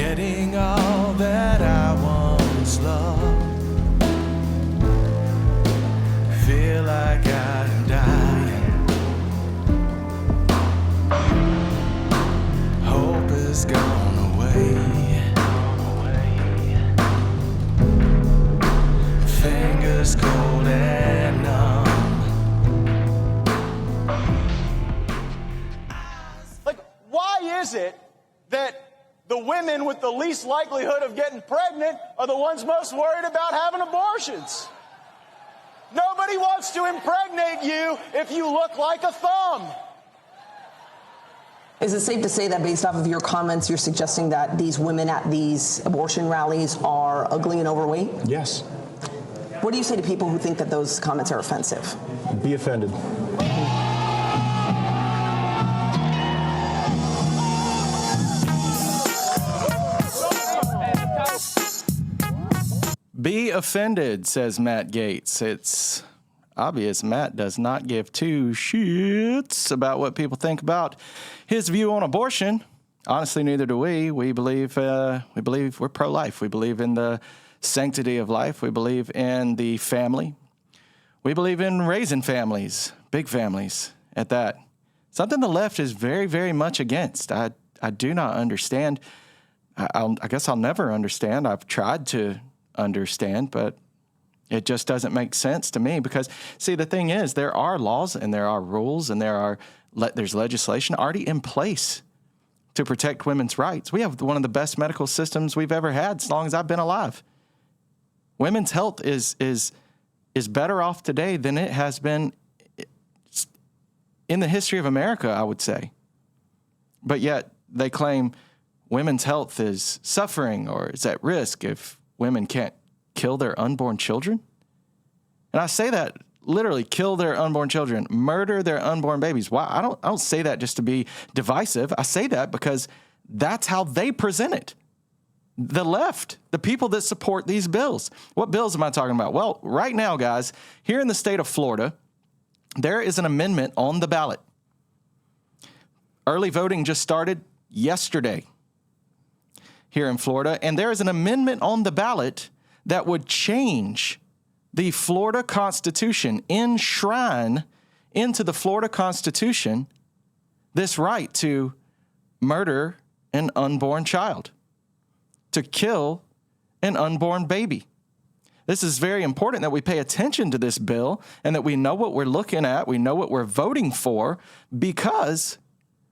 Forgetting all that I once loved. Feel like I'm dying. Hope is gone away. Fingers cold and numb. Like, why is it that the women with the least likelihood of getting pregnant are the ones most worried about having abortions? Nobody wants to impregnate you if you look like a thumb. Is it safe to say that based off of your comments, you're suggesting that these women at these abortion rallies are ugly and overweight? Yes. What do you say to people who think that those comments are offensive? Be offended. Be offended, says Matt Gaetz. It's obvious Matt does not give two shits about what people think about his view on abortion. Honestly, neither do we. We believe we're pro-life. We believe in the sanctity of life. We believe in the family. We believe in raising families, big families at that. Something the left is very, very much against. I do not understand. I guess I'll never understand. I've tried to understand, but it just doesn't make sense to me because, see, the thing is, there are laws and there are rules and there's legislation already in place to protect women's rights. We have one of the best medical systems we've ever had as long as I've been alive. Women's health is better off today than it has been in the history of America, I would say. But yet they claim women's health is suffering or is at risk if women can't kill their unborn children. And I say that literally, kill their unborn children, murder their unborn babies. Why? I don't say that just to be divisive. I say that because that's how they present it. The left, the people that support these bills. What bills am I talking about? Well, right now, guys, here in the state of Florida, there is an amendment on the ballot. Early voting just started yesterday here in Florida, and there is an amendment on the ballot that would change the Florida Constitution, enshrine into the Florida Constitution this right to murder an unborn child, to kill an unborn baby. This is very important that we pay attention to this bill and that we know what we're looking at, we know what we're voting for, because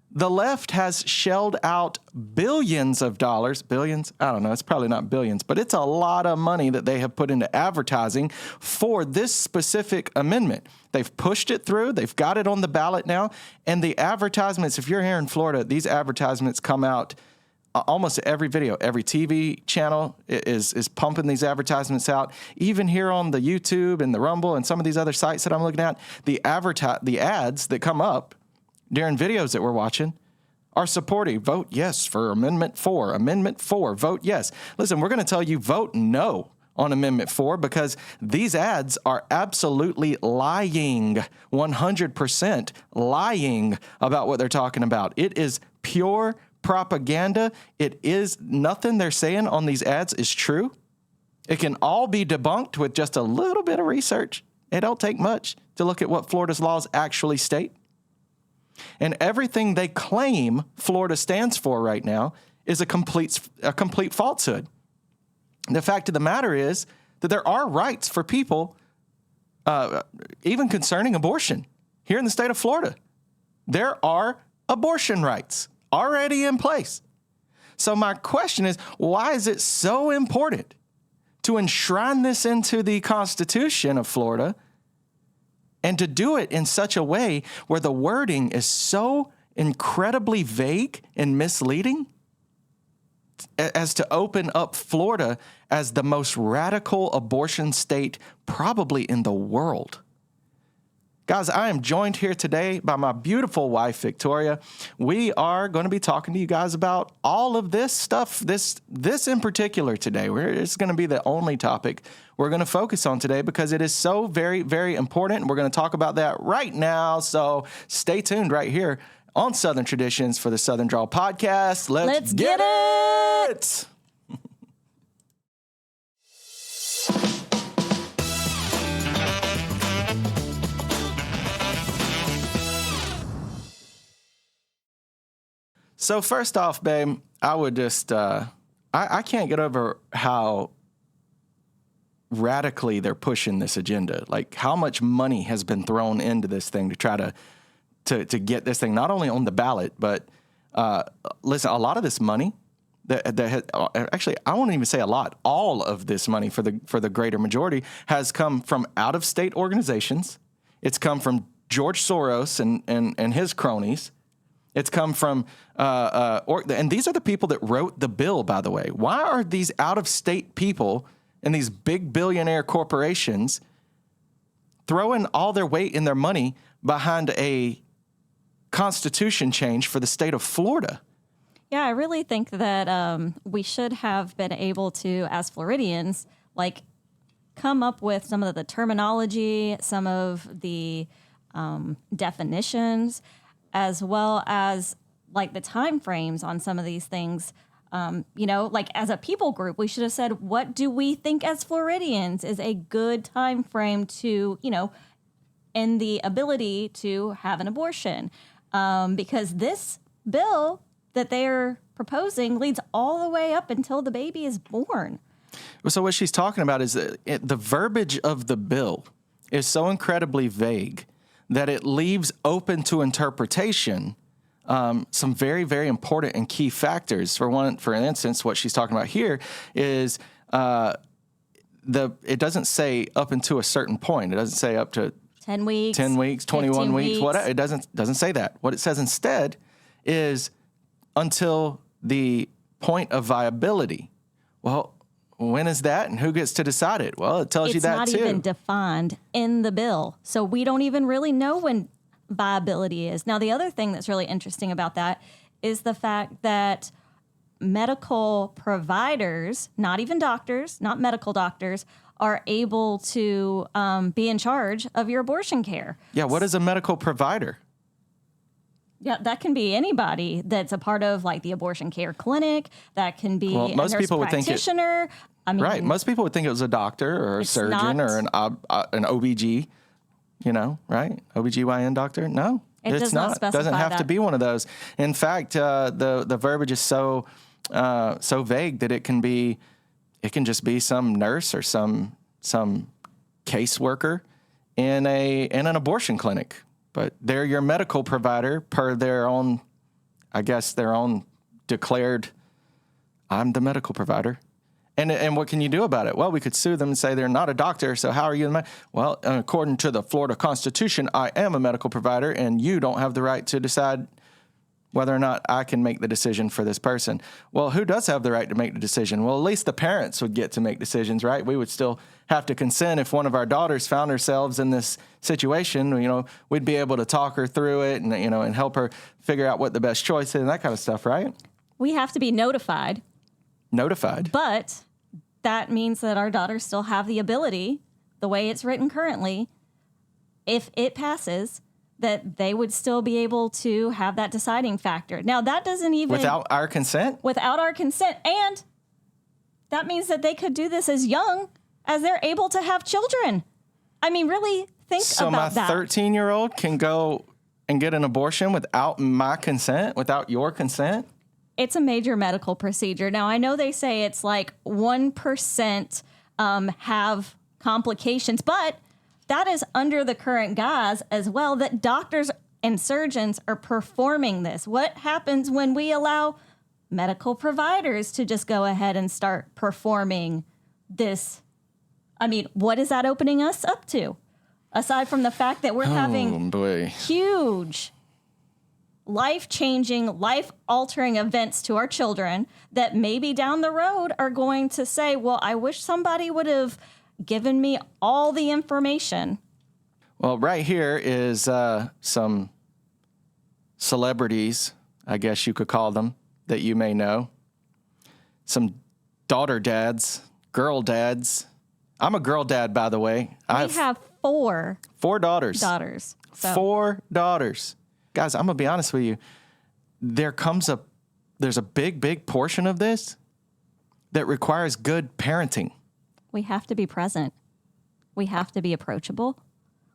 the left has shelled out billions of dollars. Billions? I don't know. It's probably not billions, but it's a lot of money that they have put into advertising for this specific amendment. They've pushed it through. They've got it on the ballot now. And the advertisements, if you're here in Florida, these advertisements come out almost every video. Every TV channel is pumping these advertisements out. Even here on the YouTube and the Rumble and some of these other sites that I'm looking at, the ads that come up during videos that we're watching are supporting. Vote yes for Amendment 4. Amendment 4, vote yes. Listen, we're going to tell you vote no on Amendment 4 because these ads are absolutely lying, 100% lying about what they're talking about. It is pure propaganda. It is nothing they're saying on these ads is true. It can all be debunked with just a little bit of research. It don't take much to look at what Florida's laws actually state. And everything they claim Florida stands for right now is a complete falsehood. The fact of the matter is that there are rights for people, even concerning abortion. Here in the state of Florida, there are abortion rights already in place. So my question is, why is it so important to enshrine this into the Constitution of Florida and to do it in such a way where the wording is so incredibly vague and misleading as to open up Florida as the most radical abortion state probably in the world? Guys, I am joined here today by my beautiful wife, Victoria. We are going to be talking to you guys about all of this stuff, this in particular today. It's going to be the only topic we're going to focus on today because it is so very, very important. And we're going to talk about that right now. So stay tuned right here on Southern Traditions for the Southern Drawl Podcast. Let's get it! So first off, babe, I would just, I can't get over how radically they're pushing this agenda. Like how much money has been thrown into this thing to try to get this thing not only on the ballot, but listen, a lot of this money actually, I won't even say a lot. All of this money for the greater majority has come from out-of-state organizations. It's come from George Soros and his cronies. It's come from, and these are the people that wrote the bill, by the way. Why are these out-of-state people and these big billionaire corporations throwing all their weight and their money behind a constitution change for the state of Florida? Yeah, I really think that we should have been able to, as Floridians, like come up with some of the terminology, some of the definitions, as well as like the time frames on some of these things. Like as a people group, we should have said, what do we think as Floridians is a good time frame to, end the ability to have an abortion? Because this bill that they're proposing leads all the way up until the baby is born. So what she's talking about is that the verbiage of the bill is so incredibly vague that it leaves open to interpretation some very, very important and key factors. For instance, what she's talking about here is it doesn't say up until a certain point. It doesn't say up to 10 weeks, 21 weeks, whatever. It doesn't say that. What it says instead is until the point of viability. Well, when is that and who gets to decide it? Well, it tells you that too. It's not even defined in the bill. So we don't even really know when viability is. Now, the other thing that's really interesting about that is the fact that medical providers, not even doctors, not medical doctors, are able to be in charge of your abortion care. Yeah, what is a medical provider? Yeah, that can be anybody that's a part of like the abortion care clinic. That can be a nurse practitioner. Right. Most people would think it was a doctor or a surgeon or an OBG, right? OBGYN doctor. No, it's not. It doesn't have to be one of those. In fact, the verbiage is so vague that it can just be some nurse or some caseworker in an abortion clinic. But they're your medical provider per their own declared, I'm the medical provider. And what can you do about it? Well, we could sue them and say they're not a doctor, so how are you? Well, according to the Florida Constitution, I am a medical provider, and you don't have the right to decide whether or not I can make the decision for this person. Well, who does have the right to make the decision? Well, at least the parents would get to make decisions, right? We would still have to consent if one of our daughters found herself in this situation. We'd be able to talk her through it and help her figure out what the best choice is and that kind of stuff, right? We have to be notified. But that means that our daughters still have the ability, the way it's written currently, if it passes, that they would still be able to have that deciding factor. Now, that doesn't even... Without our consent? Without our consent. And that means that they could do this as young as they're able to have children. I mean, really think about that. So my 13-year-old can go and get an abortion without my consent, without your consent? It's a major medical procedure. Now, I know they say it's like 1% have complications, but that is under the current guise as well that doctors and surgeons are performing this. What happens when we allow medical providers to just go ahead and start performing this? I mean, what is that opening us up to? Aside from the fact that we're having huge life-changing, life-altering events to our children that maybe down the road are going to say, well, I wish somebody would have given me all the information. Well, right here is some celebrities, I guess you could call them, that you may know. Some daughter dads, girl dads. I'm a girl dad, by the way. We have four daughters. So. 4 daughters. Guys, I'm going to be honest with you. there's a big portion of this that requires good parenting. We have to be present. We have to be approachable.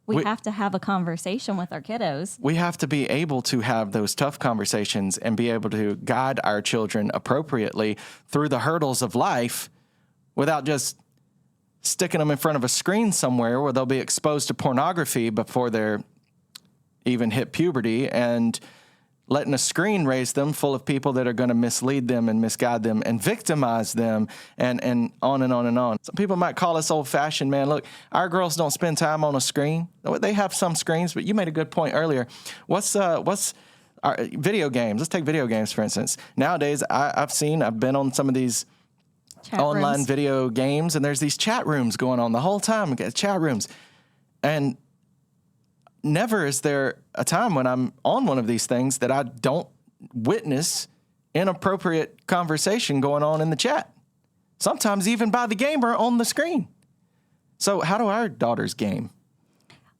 We have to have a conversation with our kiddos. We have to be able to have those tough conversations and be able to guide our children appropriately through the hurdles of life without just sticking them in front of a screen somewhere where they'll be exposed to pornography before they're even hit puberty and letting a screen raise them full of people that are going to mislead them and misguide them and victimize them and on and on and on. Some people might call us old-fashioned, man. Look, our girls don't spend time on a screen. They have some screens, but you made a good point earlier. What's our video games? Let's take video games, for instance. Nowadays, I've been on some of these online video games, and there's these chat rooms going on the whole time. Chat rooms. And never is there a time when I'm on one of these things that I don't witness inappropriate conversation going on in the chat. Sometimes even by the gamer on the screen. So how do our daughters game?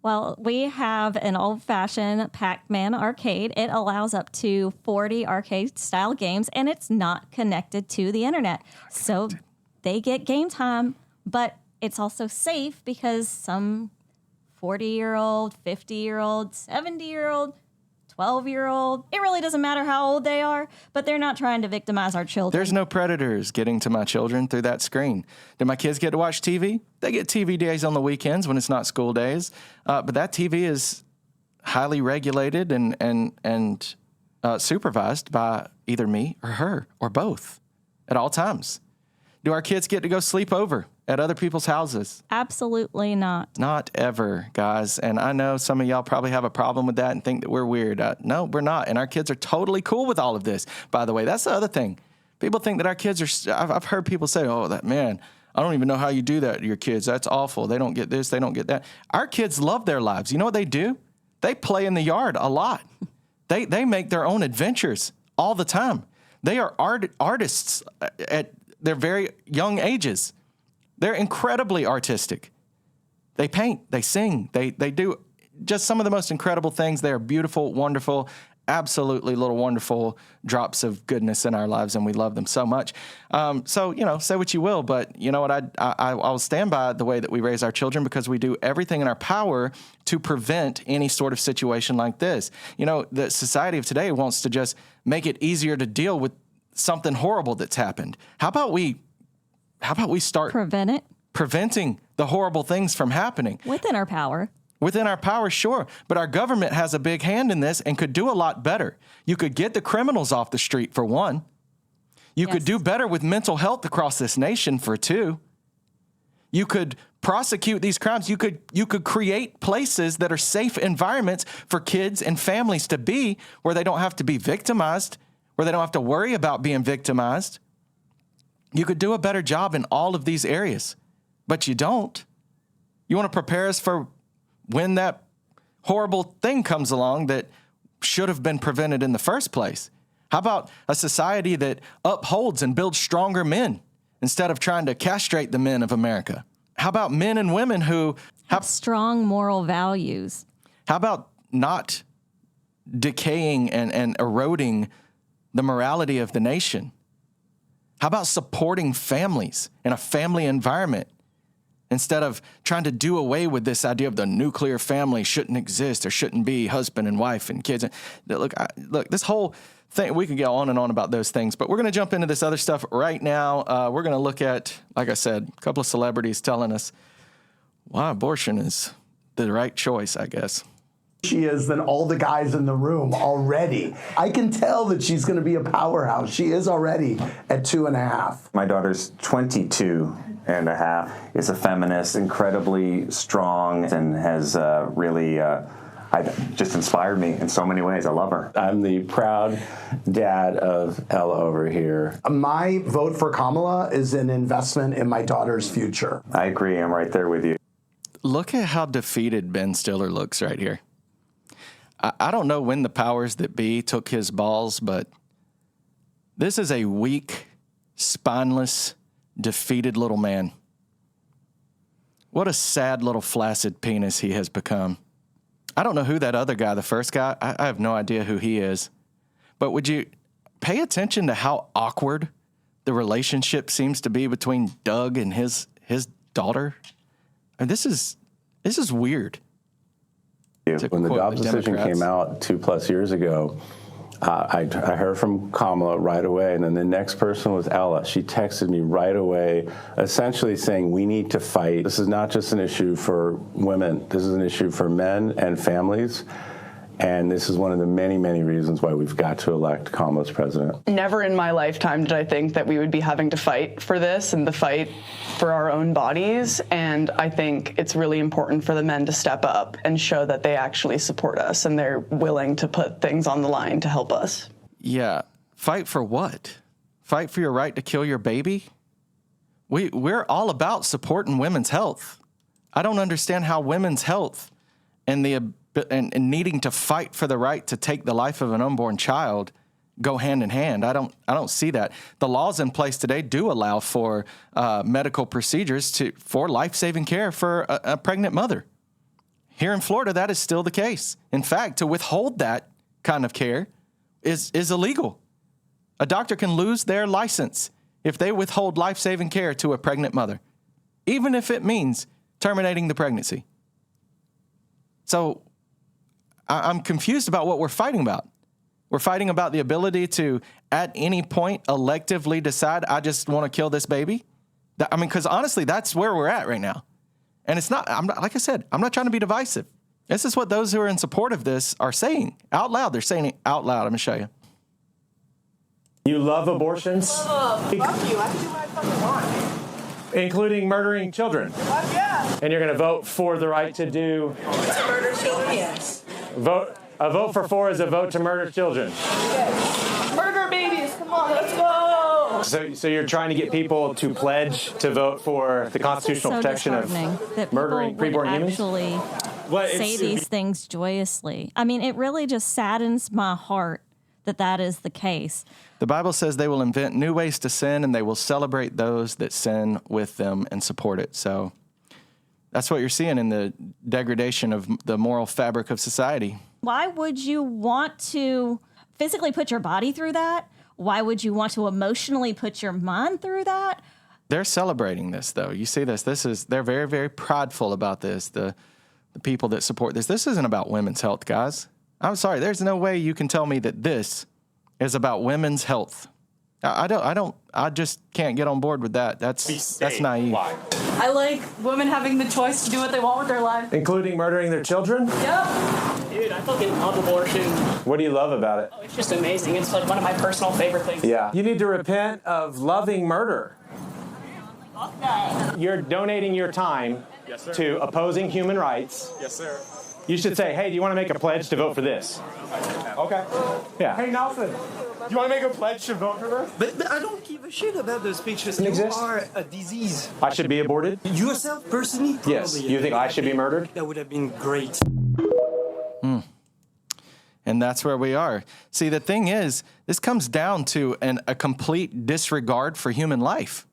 Well, we have an old-fashioned Pac-Man arcade. It allows up to 40 arcade-style games, and it's not connected to the internet. So they get game time, but it's also safe because some 40-year-old, 50-year-old, 70-year-old, 12-year-old. It really doesn't matter how old they are, but they're not trying to victimize our children. There's no predators getting to my children through that screen. Do my kids get to watch TV? They get TV days on the weekends when it's not school days. But that TV is highly regulated and supervised by either me or her or both at all times. Do our kids get to go sleep over at other people's houses? Absolutely not. Not ever, guys. And I know some of y'all probably have a problem with that and think that we're weird. No, we're not. And our kids are totally cool with all of this, by the way. That's the other thing. People think that our kids are, I've heard people say, oh, that man, I don't even know how you do that to your kids. That's awful. They don't get this. They don't get that. Our kids love their lives. You know what they do? They play in the yard a lot. They make their own adventures all the time. They are artists at their very young ages. They're incredibly artistic. They paint, they sing, they do just some of the most incredible things. They are beautiful, wonderful, absolutely little wonderful drops of goodness in our lives, and we love them so much. So, say what you will, but you know what? I'll stand by the way that we raise our children because we do everything in our power to prevent any sort of situation like this. The society of today wants to just make it easier to deal with something horrible that's happened. How about we start preventing the horrible things from happening? Within our power. Within our power, sure. But our government has a big hand in this and could do a lot better. You could get the criminals off the street, for one. You could do better with mental health across this nation, for two. You could prosecute these crimes. You could create places that are safe environments for kids and families to be, where they don't have to be victimized, where they don't have to worry about being victimized. You could do a better job in all of these areas, but you don't. You want to prepare us for when that horrible thing comes along that should have been prevented in the first place. How about a society that upholds and builds stronger men instead of trying to castrate the men of America? How about men and women who have strong moral values? How about not decaying and eroding the morality of the nation? How about supporting families in a family environment instead of trying to do away with this idea of the nuclear family shouldn't exist or shouldn't be husband and wife and kids? Look, this whole thing, we could go on and on about those things, but we're going to jump into this other stuff right now. We're going to look at, like I said, a couple of celebrities telling us why abortion is the right choice, I guess. She is than all the guys in the room already. I can tell that she's going to be a powerhouse. She is already at 2.5. My daughter's 22 and a half, is a feminist, incredibly strong, and has really just inspired me in so many ways. I love her. I'm the proud dad of Ella over here. My vote for Kamala is an investment in my daughter's future. I agree. I'm right there with you. Look at how defeated Ben Stiller looks right here. I don't know when the powers that be took his balls, but this is a weak, spineless, defeated little man. What a sad little flaccid penis he has become. I don't know who that other guy, the first guy, I have no idea who he is. But would you pay attention to how awkward the relationship seems to be between Doug and his daughter? And this is weird. When the Dobbs decision came out 2+ years ago, I heard from Kamala right away, and then the next person was Ella. She texted me right away, essentially saying, we need to fight. This is not just an issue for women. This is an issue for men and families. And this is one of the many, many reasons why we've got to elect Kamala as president. Never in my lifetime did I think that we would be having to fight for this and the fight for our own bodies. And I think it's really important for the men to step up and show that they actually support us and they're willing to put things on the line to help us. Yeah. Fight for what? Fight for your right to kill your baby? We're all about supporting women's health. I don't understand how women's health and needing to fight for the right to take the life of an unborn child go hand in hand. I don't see that. The laws in place today do allow for medical procedures for life-saving care for a pregnant mother. Here in Florida, that is still the case. In fact, to withhold that kind of care is illegal. A doctor can lose their license if they withhold life-saving care to a pregnant mother, even if it means terminating the pregnancy. So I'm confused about what we're fighting about. We're fighting about the ability to, at any point, electively decide, I just want to kill this baby. Because honestly, that's where we're at right now. And it's not, like I said, I'm not trying to be divisive. This is what those who are in support of this are saying out loud. They're saying it out loud. I'm going to show you. You love abortions? Fuck you. I can do what I fucking want. Including murdering children? Fuck yeah. And you're going to vote for the right to do... To murder children, yes. A vote for 4 is a vote to murder children. Yes. Murder babies, come on, let's go. So you're trying to get people to pledge to vote for the constitutional protection of murdering preborn humans? Actually say these things joyously. I mean, it really just saddens my heart that is the case. The Bible says they will invent new ways to sin, and they will celebrate those that sin with them and support it. So that's what you're seeing in the degradation of the moral fabric of society. Why would you want to physically put your body through that? Why would you want to emotionally put your mind through that? They're celebrating this, though. You see this. They're very, very prideful about this, the people that support this. This isn't about women's health, guys. I'm sorry. There's no way you can tell me that this is about women's health. I just can't get on board with that. That's naive. Why? I like women having the choice to do what they want with their life. Including murdering their children? Yep. Dude, I fucking love abortion. What do you love about it? Oh, it's just amazing. It's like one of my personal favorite things. Yeah. You need to repent of loving murder. You're donating your time to opposing human rights. Yes, sir. You should say, hey, do you want to make a pledge to vote for this? Okay. Yeah. Hey, Nelson, you want to make a pledge to vote for this? But I don't give a shit about those pictures. You exist? are a disease. I should be aborted? Yourself, personally? Yes. You think I should be murdered? That would have been great. And that's where we are. See, the thing is, this comes down to a complete disregard for human life.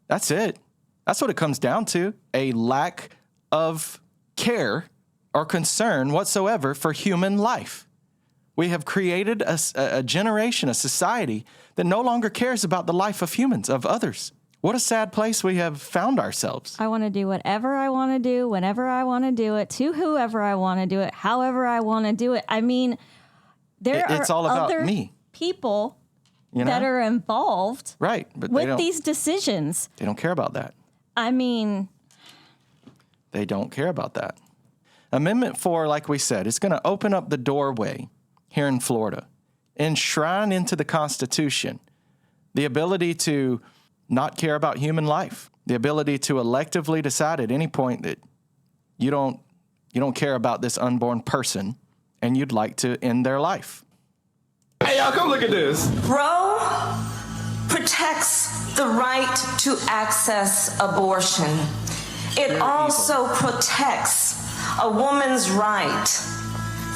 That's it. That's what it comes down to, a lack of care or concern whatsoever for human life. We have created a generation, a society that no longer cares about the life of humans, of others. What a sad place we have found ourselves. I want to do whatever I want to do, whenever I want to do it, to whoever I want to do it, however I want to do it. I mean, it's all about other me. People that are involved but with these decisions. They don't care about that. I mean, they don't care about that. Amendment 4, like we said, is going to open up the doorway here in Florida, enshrine into the Constitution the ability to not care about human life, the ability to electively decide at any point that you don't care about this unborn person and you'd like to end their life. Hey, y'all, come look at this. Roe protects the right to access abortion. It also protects a woman's right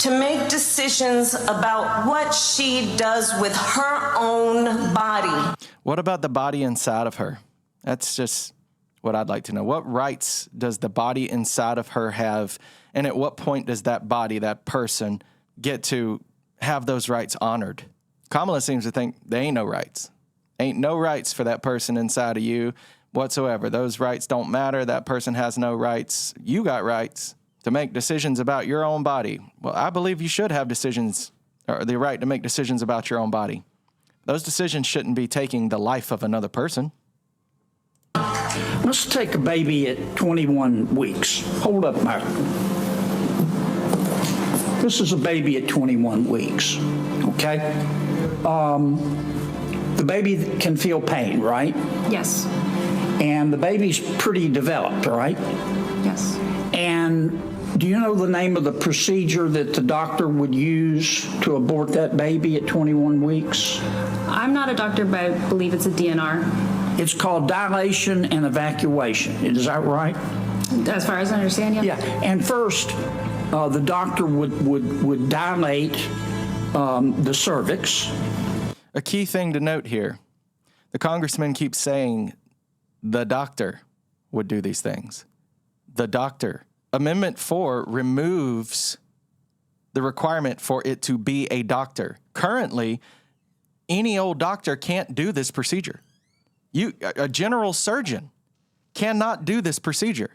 to make decisions about what she does with her own body. What about the body inside of her? That's just what I'd like to know. What rights does the body inside of her have? And at what point does that body, that person, get to have those rights honored? Kamala seems to think there ain't no rights. Ain't no rights for that person inside of you whatsoever. Those rights don't matter. That person has no rights. You got rights to make decisions about your own body. Well, I believe you should have decisions, or the right to make decisions about your own body. Those decisions shouldn't be taking the life of another person. Let's take a baby at 21 weeks. Hold up, Mike. This is a baby at 21 weeks, okay? The baby can feel pain, right? Yes. And the baby's pretty developed, right? Yes. And do you know the name of the procedure that the doctor would use to abort that baby at 21 weeks? I'm not a doctor, but I believe it's a DNR. It's called dilation and evacuation. Is that right? As far as I understand, yeah. Yeah. And first, the doctor would dilate the cervix. A key thing to note here, the congressman keeps saying the doctor would do these things. The doctor. Amendment 4 removes the requirement for it to be a doctor. Currently, any old doctor can't do this procedure. A general surgeon cannot do this procedure.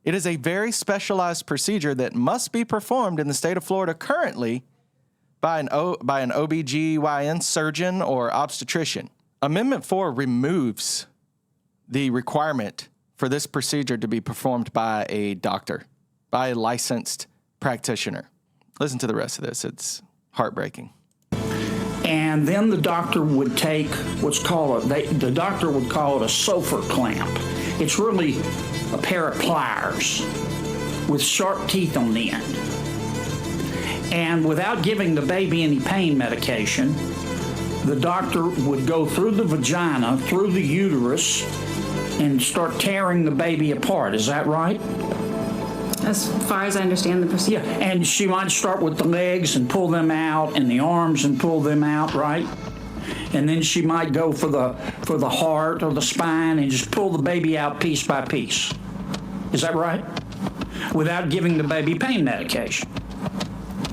It is a very specialized procedure that must be performed in the state of Florida currently by an OBGYN surgeon or obstetrician. Amendment 4 removes the requirement for this procedure to be performed by a doctor, by a licensed practitioner. Listen to the rest of this. It's heartbreaking. And then the doctor would take what's called the doctor would call it a Sofer clamp. It's really a pair of pliers with sharp teeth on the end. And without giving the baby any pain medication, the doctor would go through the vagina, through the uterus, and start tearing the baby apart. Is that right? As far as I understand the procedure. Yeah, and she might start with the legs and pull them out, and the arms and pull them out, right? And then she might go for the heart or the spine and just pull the baby out piece by piece. Is that right? Without giving the baby pain medication.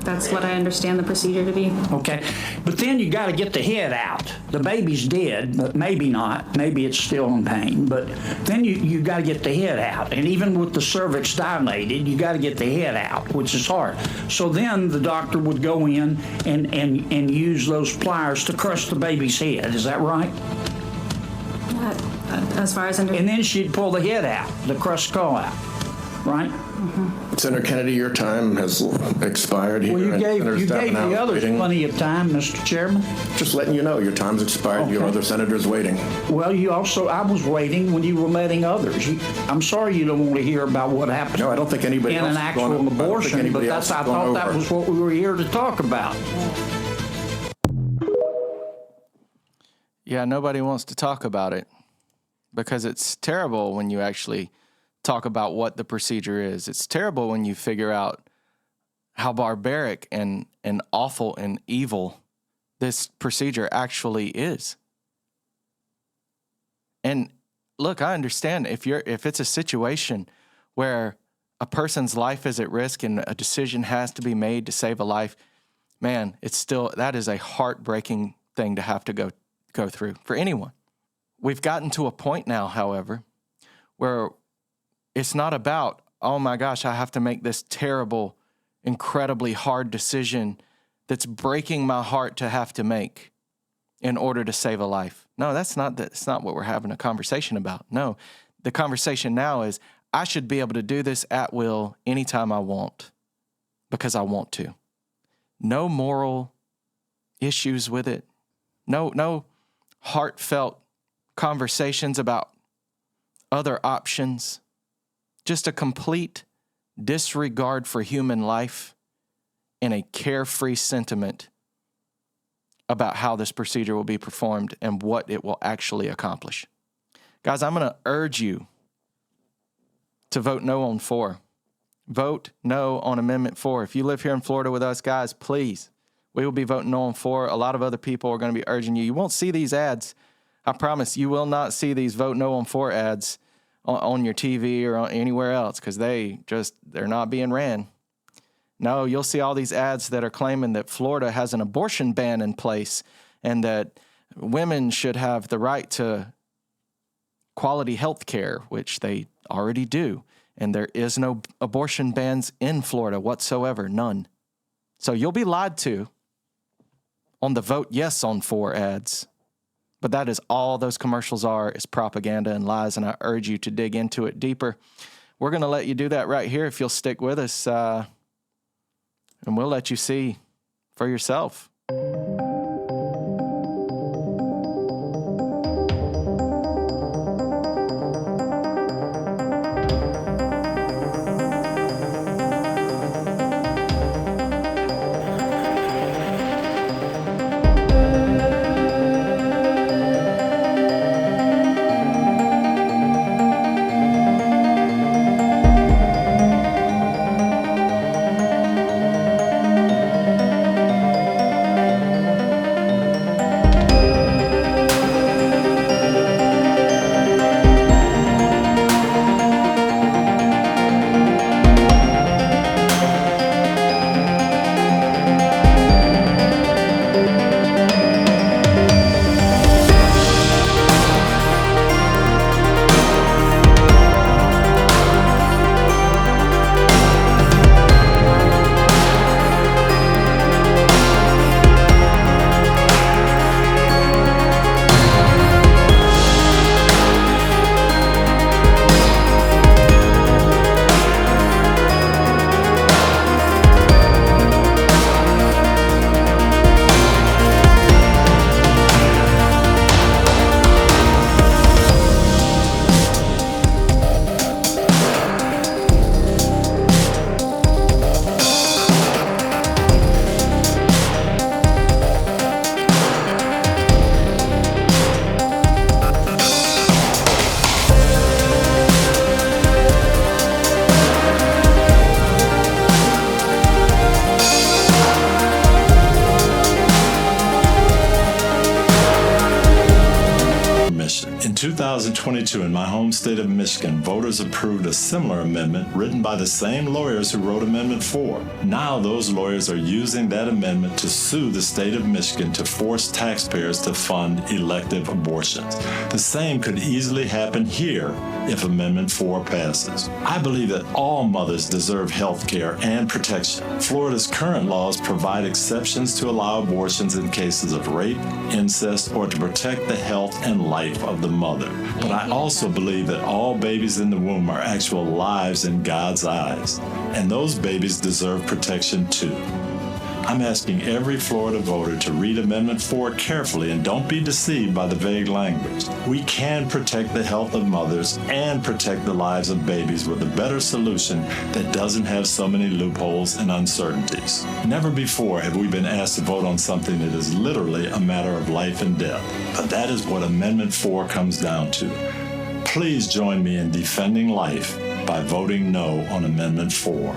That's what I understand the procedure to be. Okay, but then you got to get the head out. The baby's dead, but maybe not. Maybe it's still in pain, but then you got to get the head out. And even with the cervix dilated, you got to get the head out, which is hard. So then the doctor would go in and use those pliers to crush the baby's head. Is that right? As far as I understand. And then she'd pull the head out, the crushed skull out, right? Mm-hmm. Senator Kennedy, your time has expired here. Well, you gave the others plenty of time, Mr. Chairman. Just letting you know, your time's expired. Okay. You have other senators waiting. Well, I was waiting when you were letting others. I'm sorry you don't want to hear about what happened. No, I don't think anybody in an actual abortion, but I thought that was what we were here to talk about. Yeah, nobody wants to talk about it because it's terrible when you actually talk about what the procedure is. It's terrible when you figure out how barbaric and awful and evil this procedure actually is. And look, I understand if it's a situation where a person's life is at risk and a decision has to be made to save a life, man, that is a heartbreaking thing to have to go through for anyone. We've gotten to a point now, however, where it's not about, oh my gosh, I have to make this terrible, incredibly hard decision that's breaking my heart to have to make in order to save a life. No, that's not what we're having a conversation about. No, the conversation now is I should be able to do this at will anytime I want because I want to. No moral issues with it. No heartfelt conversations about other options. Just a complete disregard for human life and a carefree sentiment about how this procedure will be performed and what it will actually accomplish. Guys, I'm going to urge you to vote no on 4. Vote no on Amendment 4. If you live here in Florida with us, guys, please, we will be voting no on 4. A lot of other people are going to be urging you. You won't see these ads. I promise you will not see these vote no on 4 ads on your TV or on anywhere else because they're not being ran. No, you'll see all these ads that are claiming that Florida has an abortion ban in place and that women should have the right to quality health care, which they already do. And there is no abortion bans in Florida whatsoever, none. So you'll be lied to on the vote yes on 4 ads. But that is all those commercials are, is propaganda and lies, and I urge you to dig into it deeper. We're going to let you do that right here if you'll stick with us, and we'll let you see for yourself. In 2022, in my home state of Michigan, voters approved a similar amendment written by the same lawyers who wrote Amendment 4. Now those lawyers are using that amendment to sue the state of Michigan to force taxpayers to fund elective abortions. The same could easily happen here if Amendment 4 passes. I believe that all mothers deserve health care and protection. Florida's current laws provide exceptions to allow abortions in cases of rape, incest, or to protect the health and life of the mother. But I also believe that all babies in the womb are actual lives in God's eyes, and those babies deserve protection too. I'm asking every Florida voter to read Amendment 4 carefully and don't be deceived by the vague language. We can protect the health of mothers and protect the lives of babies with a better solution that doesn't have so many loopholes and uncertainties. Never before have we been asked to vote on something that is literally a matter of life and death. But that is what Amendment 4 comes down to. Please join me in defending life by voting no on Amendment 4.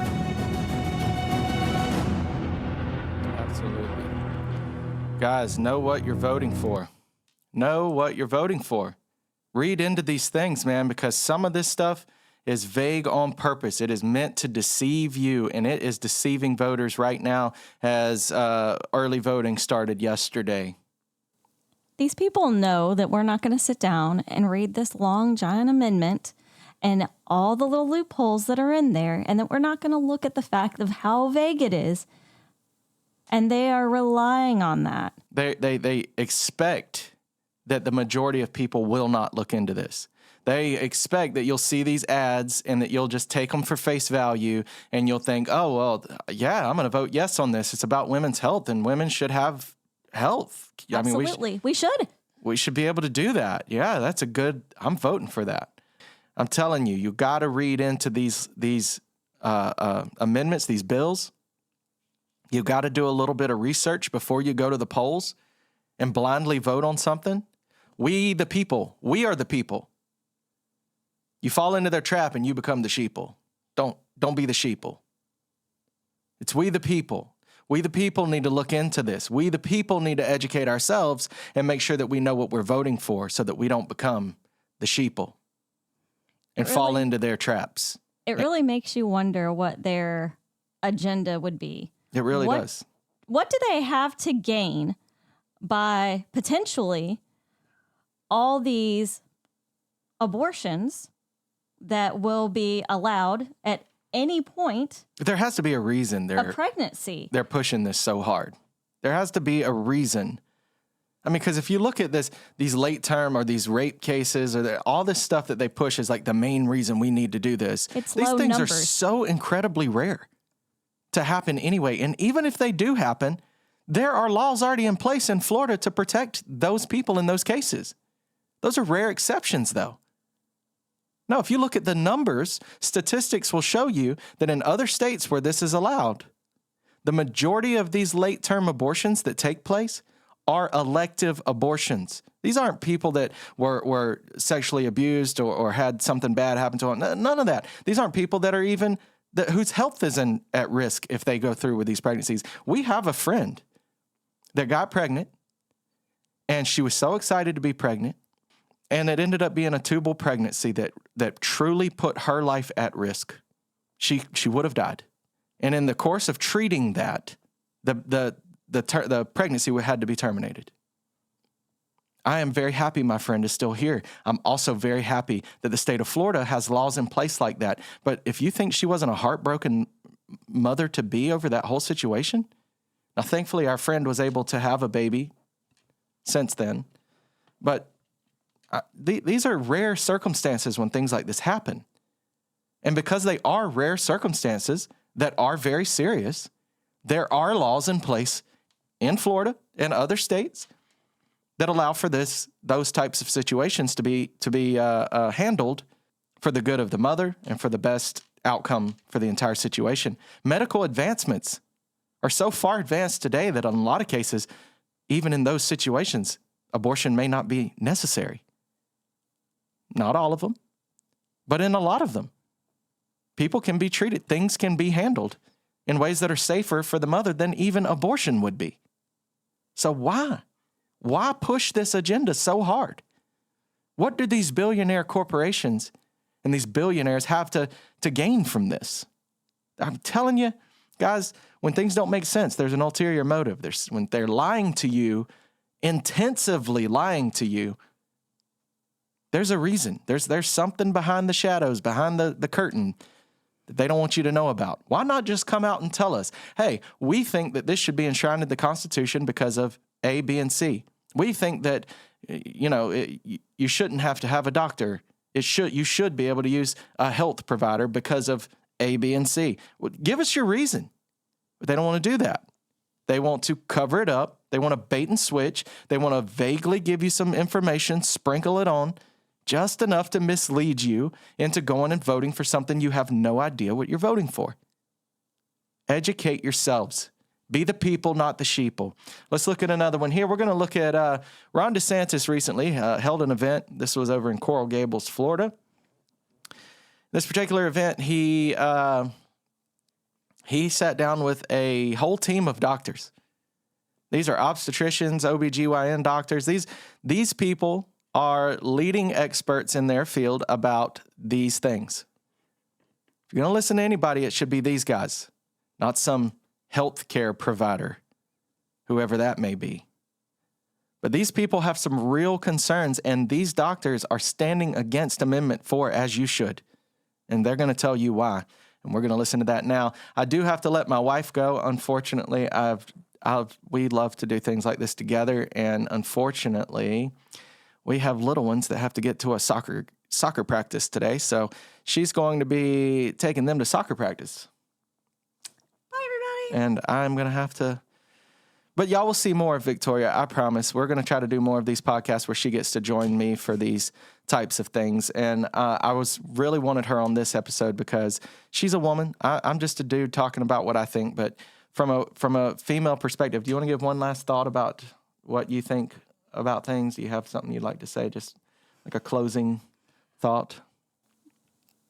Guys, know what you're voting for. Know what you're voting for. Read into these things, man, because some of this stuff is vague on purpose. It is meant to deceive you, and it is deceiving voters right now as early voting started yesterday. These people know that we're not going to sit down and read this long, giant amendment and all the little loopholes that are in there, and that we're not going to look at the fact of how vague it is. And they are relying on that. They expect that the majority of people will not look into this. They expect that you'll see these ads and that you'll just take them for face value and you'll think, oh, well, yeah, I'm going to vote yes on this. It's about women's health and women should have health. Absolutely. I mean, we should. We should be able to do that. Yeah, that's I'm voting for that. I'm telling you, you got to read into these amendments, these bills. You got to do a little bit of research before you go to the polls and blindly vote on something. We, the people, we are the people. You fall into their trap and you become the sheeple. Don't be the sheeple. It's we, the people. We, the people, need to look into this. We, the people, need to educate ourselves and make sure that we know what we're voting for so that we don't become the sheeple and fall into their traps. It really makes you wonder what their agenda would be. It really does. What do they have to gain by potentially all these abortions that will be allowed at any point? There has to be a reason A pregnancy. They're pushing this so hard. There has to be a reason. I mean, because if you look at these late term or these rape cases or all this stuff that they push is like the main reason we need to do this. It's These low things numbers. are so incredibly rare to happen anyway. And even if they do happen, there are laws already in place in Florida to protect those people in those cases. Those are rare exceptions, though. No, if you look at the numbers, statistics will show you that in other states where this is allowed, the majority of these late-term abortions that take place are elective abortions. These aren't people that were sexually abused or had something bad happen to them. None of that. These aren't people that are even whose health is at risk if they go through with these pregnancies. We have a friend that got pregnant, and she was so excited to be pregnant, and it ended up being a tubal pregnancy that truly put her life at risk. She would have died. And in the course of treating that, the pregnancy had to be terminated. I am very happy my friend is still here. I'm also very happy that the state of Florida has laws in place like that. But if you think she wasn't a heartbroken mother-to-be over that whole situation, now thankfully our friend was able to have a baby since then. But these are rare circumstances when things like this happen. And because they are rare circumstances that are very serious, there are laws in place in Florida and other states that allow for those types of situations to be handled for the good of the mother and for the best outcome for the entire situation. Medical advancements are so far advanced today that in a lot of cases, even in those situations, abortion may not be necessary. Not all of them, but in a lot of them, people can be treated. Things can be handled in ways that are safer for the mother than even abortion would be. So why? Why push this agenda so hard? What do these billionaire corporations and these billionaires have to gain from this? I'm telling you, guys, when things don't make sense, there's an ulterior motive. When they're lying to you, intensively lying to you, there's a reason. There's something behind the shadows, behind the curtain that they don't want you to know about. Why not just come out and tell us, hey, we think that this should be enshrined in the Constitution because of A, B, and C. We think that, you shouldn't have to have a doctor. You should be able to use a health provider because of A, B, and C. Well, give us your reason. But they don't want to do that. They want to cover it up. They want to bait and switch. They want to vaguely give you some information, sprinkle it on, just enough to mislead you into going and voting for something you have no idea what you're voting for. Educate yourselves. Be the people, not the sheeple. Let's look at another one here. We're going to look at Ron DeSantis recently held an event. This was over in Coral Gables, Florida. This particular event, he sat down with a whole team of doctors. These are obstetricians, OBGYN doctors. These people are leading experts in their field about these things. If you're going to listen to anybody, it should be these guys, not some healthcare provider, whoever that may be. But these people have some real concerns, and these doctors are standing against Amendment 4, as you should. And they're going to tell you why. And we're going to listen to that now. I do have to let my wife go. Unfortunately, we love to do things like this together, and unfortunately, we have little ones that have to get to a soccer practice today. So she's going to be taking them to soccer practice. Bye, everybody. And I'm going to have to. But y'all will see more of Victoria, I promise. We're going to try to do more of these podcasts where she gets to join me for these types of things. And I really wanted her on this episode because she's a woman. I'm just a dude talking about what I think. But from a female perspective, do you want to give one last thought about what you think about things? Do you have something you'd like to say? Just like a closing thought?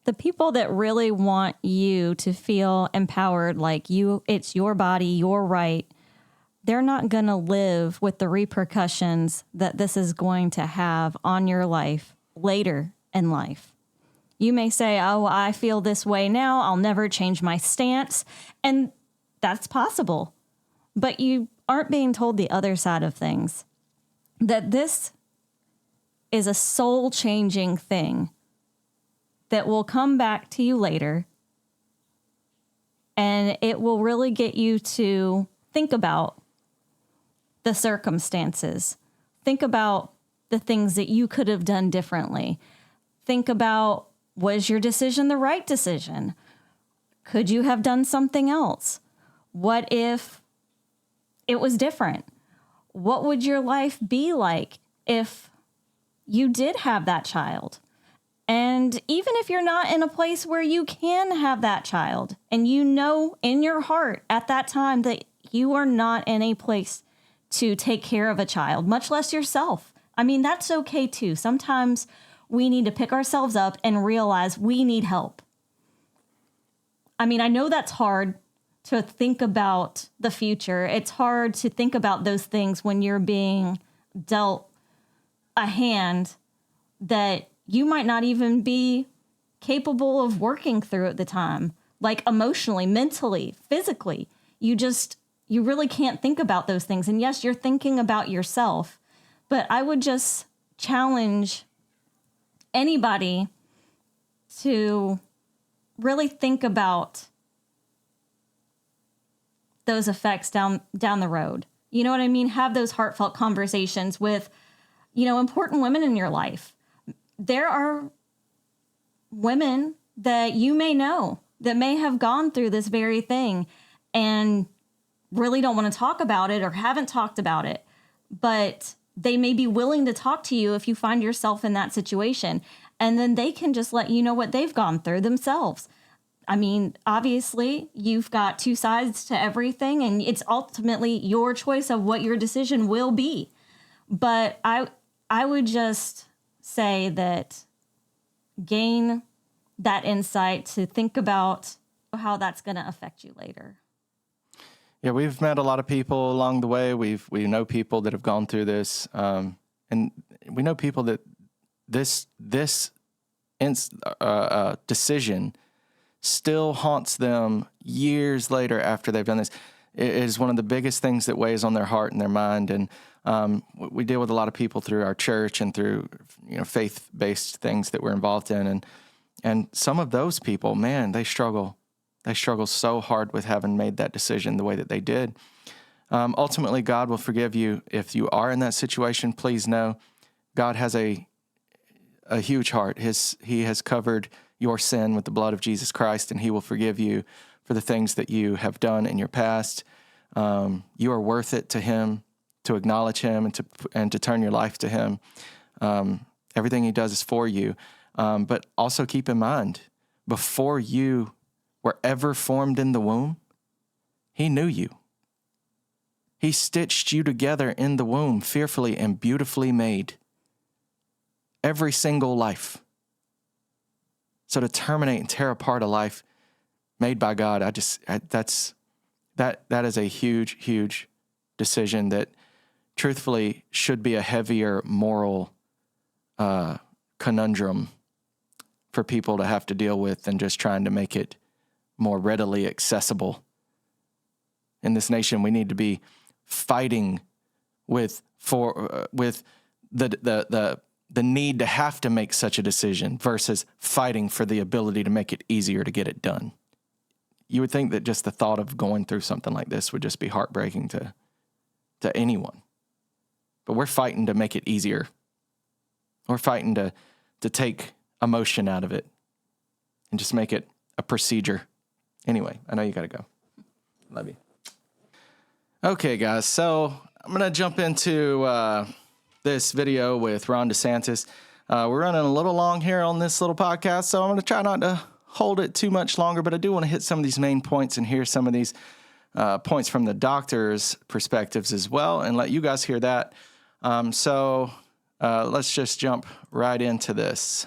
The people that really want you to feel empowered, like it's your body, your right, they're not going to live with the repercussions that this is going to have on your life later in life. You may say, oh, I feel this way now. I'll never change my stance. And that's possible. But you aren't being told the other side of things, that this is a soul-changing thing that will come back to you later, and it will really get you to think about the circumstances. Think about the things that you could have done differently. Think about, was your decision the right decision? Could you have done something else? What if it was different? What would your life be like if you did have that child? And even if you're not in a place where you can have that child, and you know in your heart at that time that you are not in a place to take care of a child, much less yourself. I mean, that's okay too. Sometimes we need to pick ourselves up and realize we need help. I mean, I know that's hard to think about the future. It's hard to think about those things when you're being dealt a hand that you might not even be capable of working through at the time, like emotionally, mentally, physically. You really can't think about those things. And yes, you're thinking about yourself, but I would just challenge anybody to really think about those effects down the road. You know what I mean? Have those heartfelt conversations with, important women in your life. There are women that you may know that may have gone through this very thing and really don't want to talk about it or haven't talked about it, but they may be willing to talk to you if you find yourself in that situation. And then they can just let you know what they've gone through themselves. I mean, obviously, you've got two sides to everything, and it's ultimately your choice of what your decision will be. But I would just say that gain that insight to think about how that's going to affect you later. Yeah, we've met a lot of people along the way. We know people that have gone through this, and we know people that this decision still haunts them years later after they've done this. It is one of the biggest things that weighs on their heart and their mind. And we deal with a lot of people through our church and through faith-based things that we're involved in, and some of those people, man, they struggle. They struggle so hard with having made that decision the way that they did. Ultimately, God will forgive you if you are in that situation. Please know, God has a huge heart. He has covered your sin with the blood of Jesus Christ, and He will forgive you for the things that you have done in your past. You are worth it to Him, to acknowledge Him and to turn your life to Him. Everything He does is for you. But also keep in mind, before you were ever formed in the womb, He knew you. He stitched you together in the womb, fearfully and beautifully made. Every single life. So to terminate and tear apart a life made by God, that is a huge, huge decision that truthfully should be a heavier moral conundrum for people to have to deal with than just trying to make it more readily accessible. In this nation, we need to be fighting with the need to have to make such a decision versus fighting for the ability to make it easier to get it done. You would think that just the thought of going through something like this would just be heartbreaking to anyone. But we're fighting to make it easier. We're fighting to take emotion out of it and just make it a procedure. Anyway, I know you got to go. Love you. Okay, guys, so I'm going to jump into this video with Ron DeSantis. We're running a little long here on this little podcast, so I'm going to try not to hold it too much longer, but I do want to hit some of these main points and hear some of these points from the doctor's perspectives as well, and let you guys hear that. So let's just jump right into this.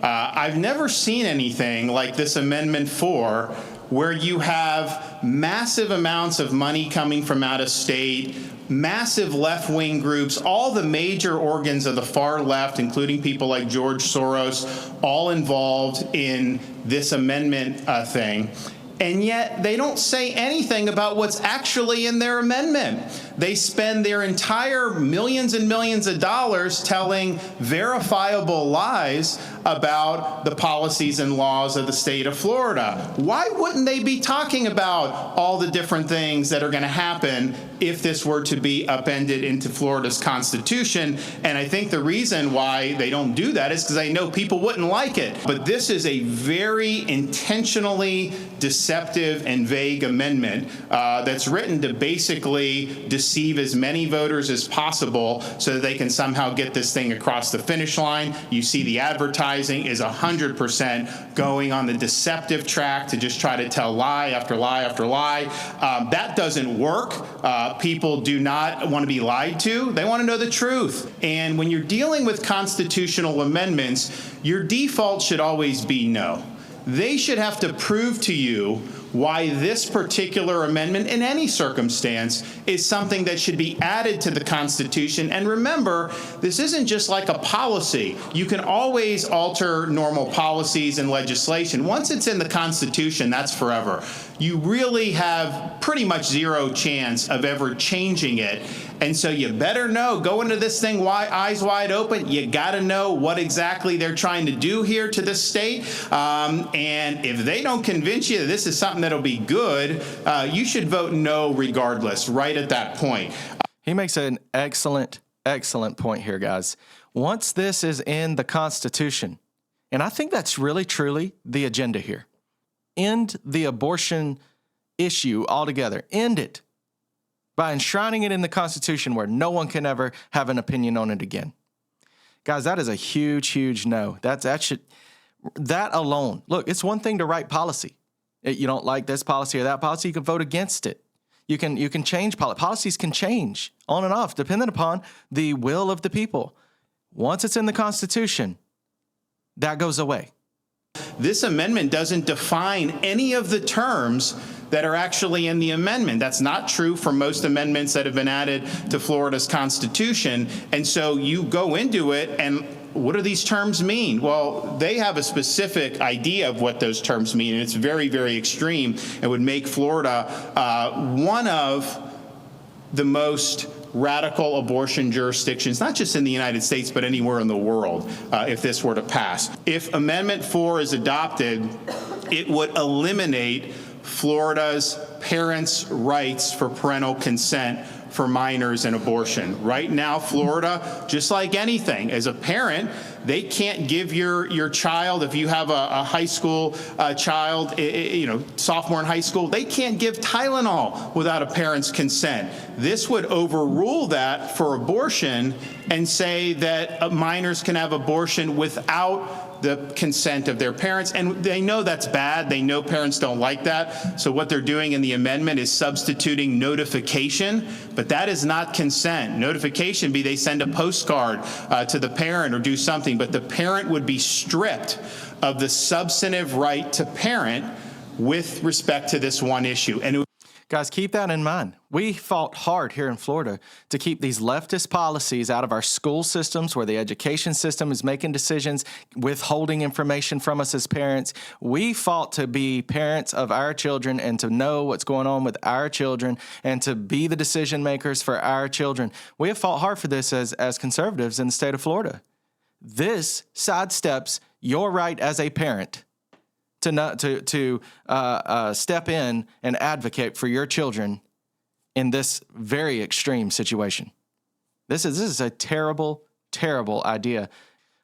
I've never seen anything like this Amendment 4, where you have massive amounts of money coming from out of state, massive left-wing groups, all the major organs of the far left, including people like George Soros, all involved in this amendment thing. And yet they don't say anything about what's actually in their amendment. They spend their entire millions and millions of dollars telling verifiable lies about the policies and laws of the state of Florida. Why wouldn't they be talking about all the different things that are going to happen if this were to be upended into Florida's Constitution? And I think the reason why they don't do that is because they know people wouldn't like it. But this is a very intentionally deceptive and vague amendment that's written to basically deceive as many voters as possible so that they can somehow get this thing across the finish line. You see the advertising is 100% going on the deceptive track to just try to tell lie after lie after lie. That doesn't work. People do not want to be lied to. They want to know the truth. And when you're dealing with constitutional amendments, your default should always be no. They should have to prove to you why this particular amendment in any circumstance is something that should be added to the Constitution. And remember, this isn't just like a policy. You can always alter normal policies and legislation. Once it's in the Constitution, that's forever. You really have pretty much zero chance of ever changing it. And so you better know, go into this thing eyes wide open. You got to know what exactly they're trying to do here to this state. And if they don't convince you that this is something that'll be good, you should vote no regardless, right at that point. He makes an excellent point here, guys. Once this is in the Constitution, and I think that's really, truly the agenda here. End the abortion issue altogether. End it by enshrining it in the Constitution where no one can ever have an opinion on it again. Guys, that is a huge, huge no. That alone. Look, it's one thing to write policy. You don't like this policy or that policy, you can vote against it. You can change policies can change on and off depending upon the will of the people. Once it's in the Constitution, that goes away. This amendment doesn't define any of the terms that are actually in the amendment. That's not true for most amendments that have been added to Florida's Constitution. And so you go into it and what do these terms mean? Well, they have a specific idea of what those terms mean, and it's very, very extreme. It would make Florida one of the most radical abortion jurisdictions, not just in the United States, but anywhere in the world, if this were to pass. If Amendment 4 is adopted, it would eliminate Florida's parents' rights for parental consent for minors and abortion. Right now, Florida, just like anything, as a parent, they can't give your child, if you have a high school child, sophomore in high school, they can't give Tylenol without a parent's consent. This would overrule that for abortion and say that minors can have abortion without the consent of their parents, and they know that's bad. They know parents don't like that. So what they're doing in the amendment is substituting notification, but that is not consent. Notification be they send a postcard to the parent or do something, but the parent would be stripped of the substantive right to parent with respect to this one issue. And guys, keep that in mind. We fought hard here in Florida to keep these leftist policies out of our school systems where the education system is making decisions, withholding information from us as parents. We fought to be parents of our children and to know what's going on with our children and to be the decision makers for our children. We have fought hard for this as conservatives in the state of Florida. This sidesteps your right as a parent to step in and advocate for your children in this very extreme situation. This is a terrible, terrible idea.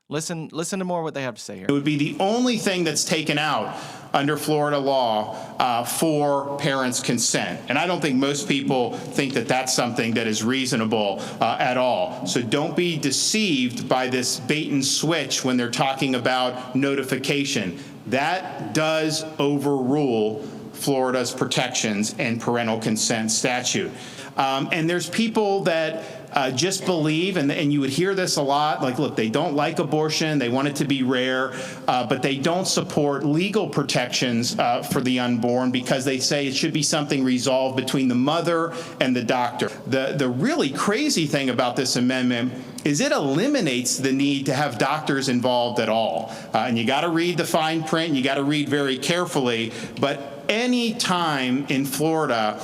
Listen to more what they have to say here. It would be the only thing that's taken out under Florida law for parents' consent. And I don't think most people think that that's something that is reasonable at all. So don't be deceived by this bait and switch when they're talking about notification. That does overrule Florida's protections and parental consent statute. And there's people that just believe, and you would hear this a lot, like, look, they don't like abortion, they want it to be rare, but they don't support legal protections for the unborn because they say it should be something resolved between the mother and the doctor. The really crazy thing about this amendment is it eliminates the need to have doctors involved at all. And you got to read the fine print, and you got to read very carefully, but any time in Florida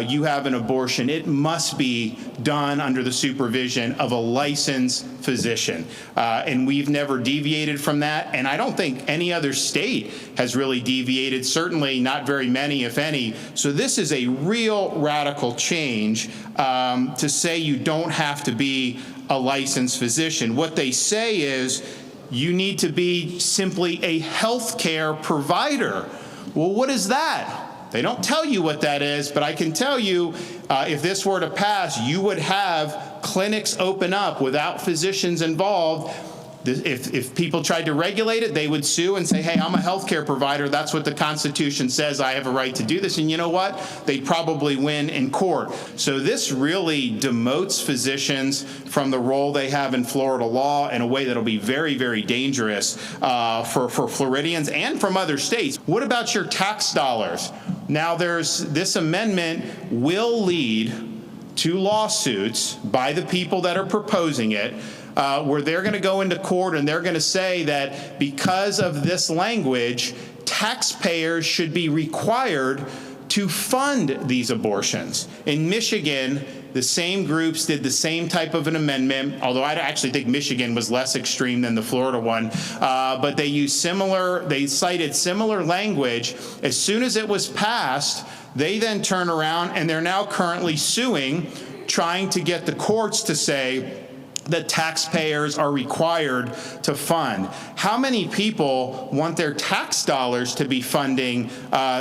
you have an abortion, it must be done under the supervision of a licensed physician. And we've never deviated from that. And I don't think any other state has really deviated, certainly not very many, if any. So this is a real radical change to say you don't have to be a licensed physician. What they say is you need to be simply a healthcare provider. Well, what is that? They don't tell you what that is, but I can tell you if this were to pass, you would have clinics open up without physicians involved. If people tried to regulate it, they would sue and say, hey, I'm a healthcare provider. That's what the Constitution says. I have a right to do this. And you know what? They'd probably win in court. So this really demotes physicians from the role they have in Florida law in a way that'll be very, very dangerous for Floridians and from other states. What about your tax dollars? Now, this amendment will lead to lawsuits by the people that are proposing it, where they're going to go into court and they're going to say that because of this language, taxpayers should be required to fund these abortions. In Michigan, the same groups did the same type of an amendment, although I actually think Michigan was less extreme than the Florida one, but they cited similar language. As soon as it was passed, they then turn around and they're now currently suing, trying to get the courts to say that taxpayers are required to fund. How many people want their tax dollars to be funding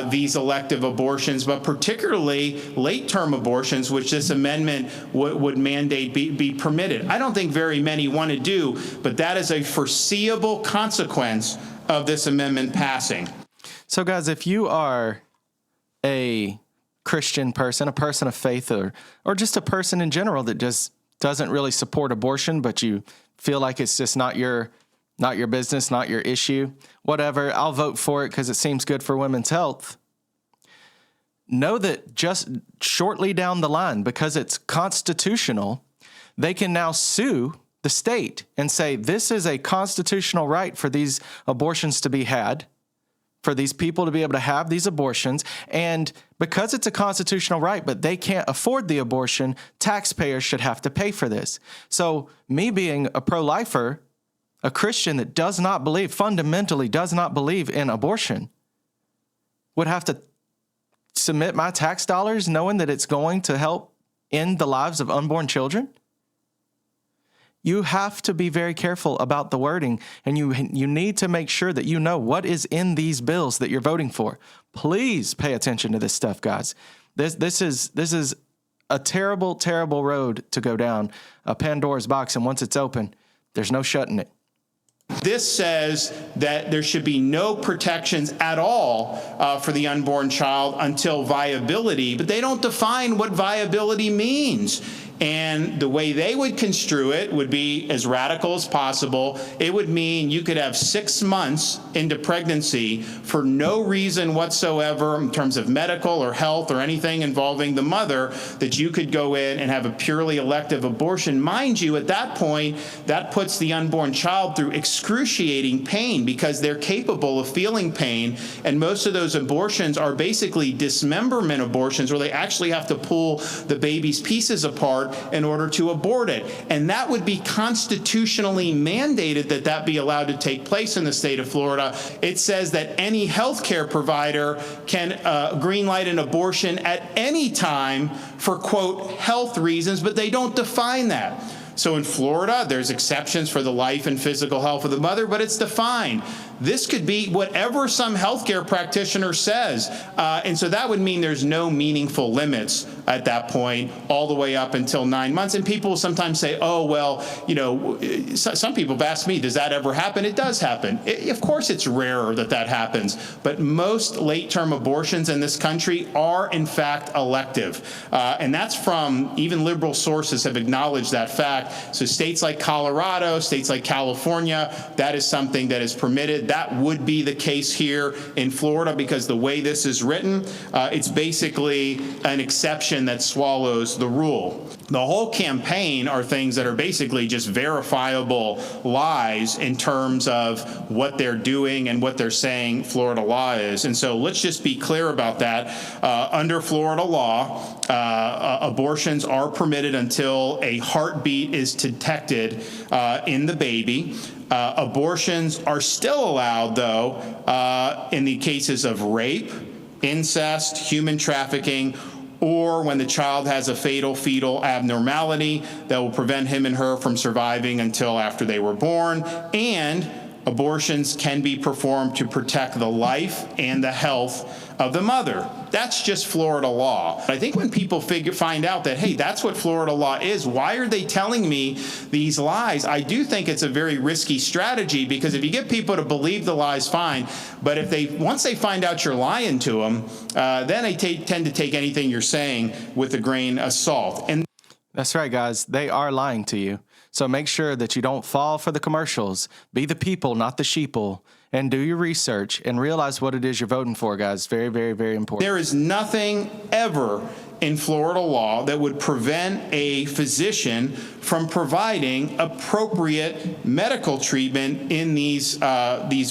these elective abortions, but particularly late-term abortions, which this amendment would mandate be permitted? I don't think very many want to do, but that is a foreseeable consequence of this amendment passing. So, guys, if you are a Christian person, a person of faith, or just a person in general that just doesn't really support abortion, but you feel like it's just not your business, not your issue, whatever, I'll vote for it because it seems good for women's health. Know that just shortly down the line, because it's constitutional, they can now sue the state and say, this is a constitutional right for these abortions to be had, for these people to be able to have these abortions. And because it's a constitutional right, but they can't afford the abortion, taxpayers should have to pay for this. So me being a pro-lifer, a Christian that fundamentally does not believe in abortion, would have to submit my tax dollars knowing that it's going to help end the lives of unborn children? You have to be very careful about the wording, and you need to make sure that you know what is in these bills that you're voting for. Please pay attention to this stuff, guys. This is a terrible, terrible road to go down, a Pandora's box, and once it's open, there's no shutting it. This says that there should be no protections at all for the unborn child until viability, but they don't define what viability means. And the way they would construe it would be as radical as possible. It would mean you could have 6 months into pregnancy for no reason whatsoever in terms of medical or health or anything involving the mother, that you could go in and have a purely elective abortion. Mind you, at that point, that puts the unborn child through excruciating pain because they're capable of feeling pain. And most of those abortions are basically dismemberment abortions where they actually have to pull the baby's pieces apart in order to abort it. And that would be constitutionally mandated that be allowed to take place in the state of Florida. It says that any healthcare provider can greenlight an abortion at any time for, quote, health reasons, but they don't define that. So in Florida, there's exceptions for the life and physical health of the mother, but it's defined. This could be whatever some healthcare practitioner says. And so that would mean there's no meaningful limits at that point, all the way up until 9 months. And people sometimes say, oh, well, you know, some people have asked me, does that ever happen? It does happen. Of course, it's rarer that happens. But most late-term abortions in this country are, in fact, elective. And that's from even liberal sources have acknowledged that fact. So states like Colorado, states like California, that is something that is permitted. That would be the case here in Florida, because the way this is written, it's basically an exception that swallows the rule. The whole campaign are things that are basically just verifiable lies in terms of what they're doing and what they're saying Florida law is. And so let's just be clear about that. Under Florida law, abortions are permitted until a heartbeat is detected in the baby. Abortions are still allowed, though, in the cases of rape, incest, human trafficking, or when the child has a fatal fetal abnormality that will prevent him and her from surviving until after they were born. And abortions can be performed to protect the life and the health of the mother. That's just Florida law. I think when people find out that, hey, that's what Florida law is, why are they telling me these lies? I do think it's a very risky strategy, because if you get people to believe the lies, fine. But if once they find out you're lying to them, then they tend to take anything you're saying with a grain of salt. And that's right, guys. They are lying to you. So make sure that you don't fall for the commercials. Be the people, not the sheeple. And do your research and realize what it is you're voting for, guys. Very, very, very important. There is nothing ever in Florida law that would prevent a physician from providing appropriate medical treatment in these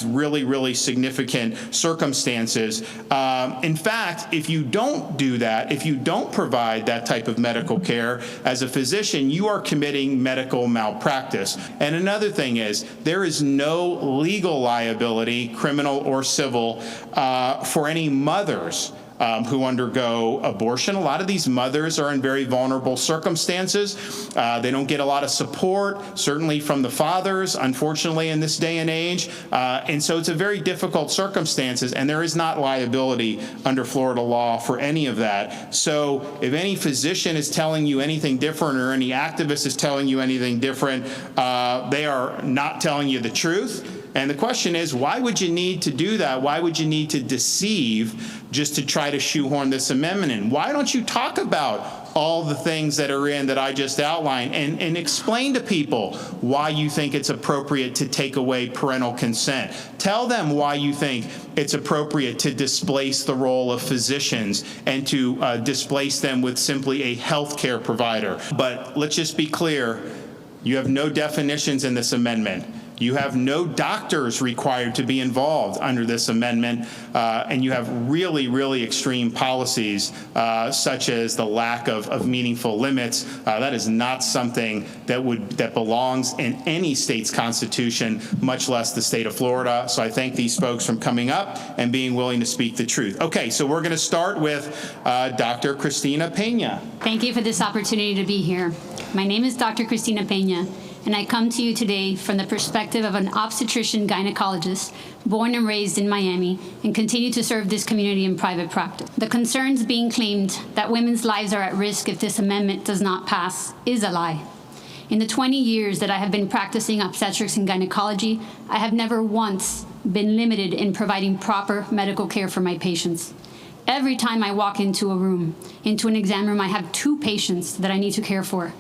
really, really significant circumstances. In fact, if you don't do that, if you don't provide that type of medical care as a physician, you are committing medical malpractice. And another thing is, there is no legal liability, criminal or civil, for any mothers who undergo abortion. A lot of these mothers are in very vulnerable circumstances. They don't get a lot of support, certainly from the fathers, unfortunately, in this day and age. And so it's a very difficult circumstances, and there is not liability under Florida law for any of that. So if any physician is telling you anything different, or any activist is telling you anything different, they are not telling you the truth. And the question is, why would you need to do that? Why would you need to deceive just to try to shoehorn this amendment in? Why don't you talk about all the things that are in that I just outlined and explain to people why you think it's appropriate to take away parental consent? Tell them why you think it's appropriate to displace the role of physicians and to displace them with simply a healthcare provider. But let's just be clear, you have no definitions in this amendment. You have no doctors required to be involved under this amendment, and you have really, really extreme policies, such as the lack of meaningful limits. That is not something that belongs in any state's constitution, much less the state of Florida. So I thank these folks for coming up and being willing to speak the truth. Okay, so we're going to start with Dr. Cristina Pena. Thank you for this opportunity to be here. My name is Dr. Cristina Pena, and I come to you today from the perspective of an obstetrician gynecologist born and raised in Miami and continue to serve this community in private practice. The concerns being claimed that women's lives are at risk if this amendment does not pass is a lie. In the 20 years that I have been practicing obstetrics and gynecology, I have never once been limited in providing proper medical care for my patients. Every time I walk into a room, into an exam room, I have 2 patients that I need to care for.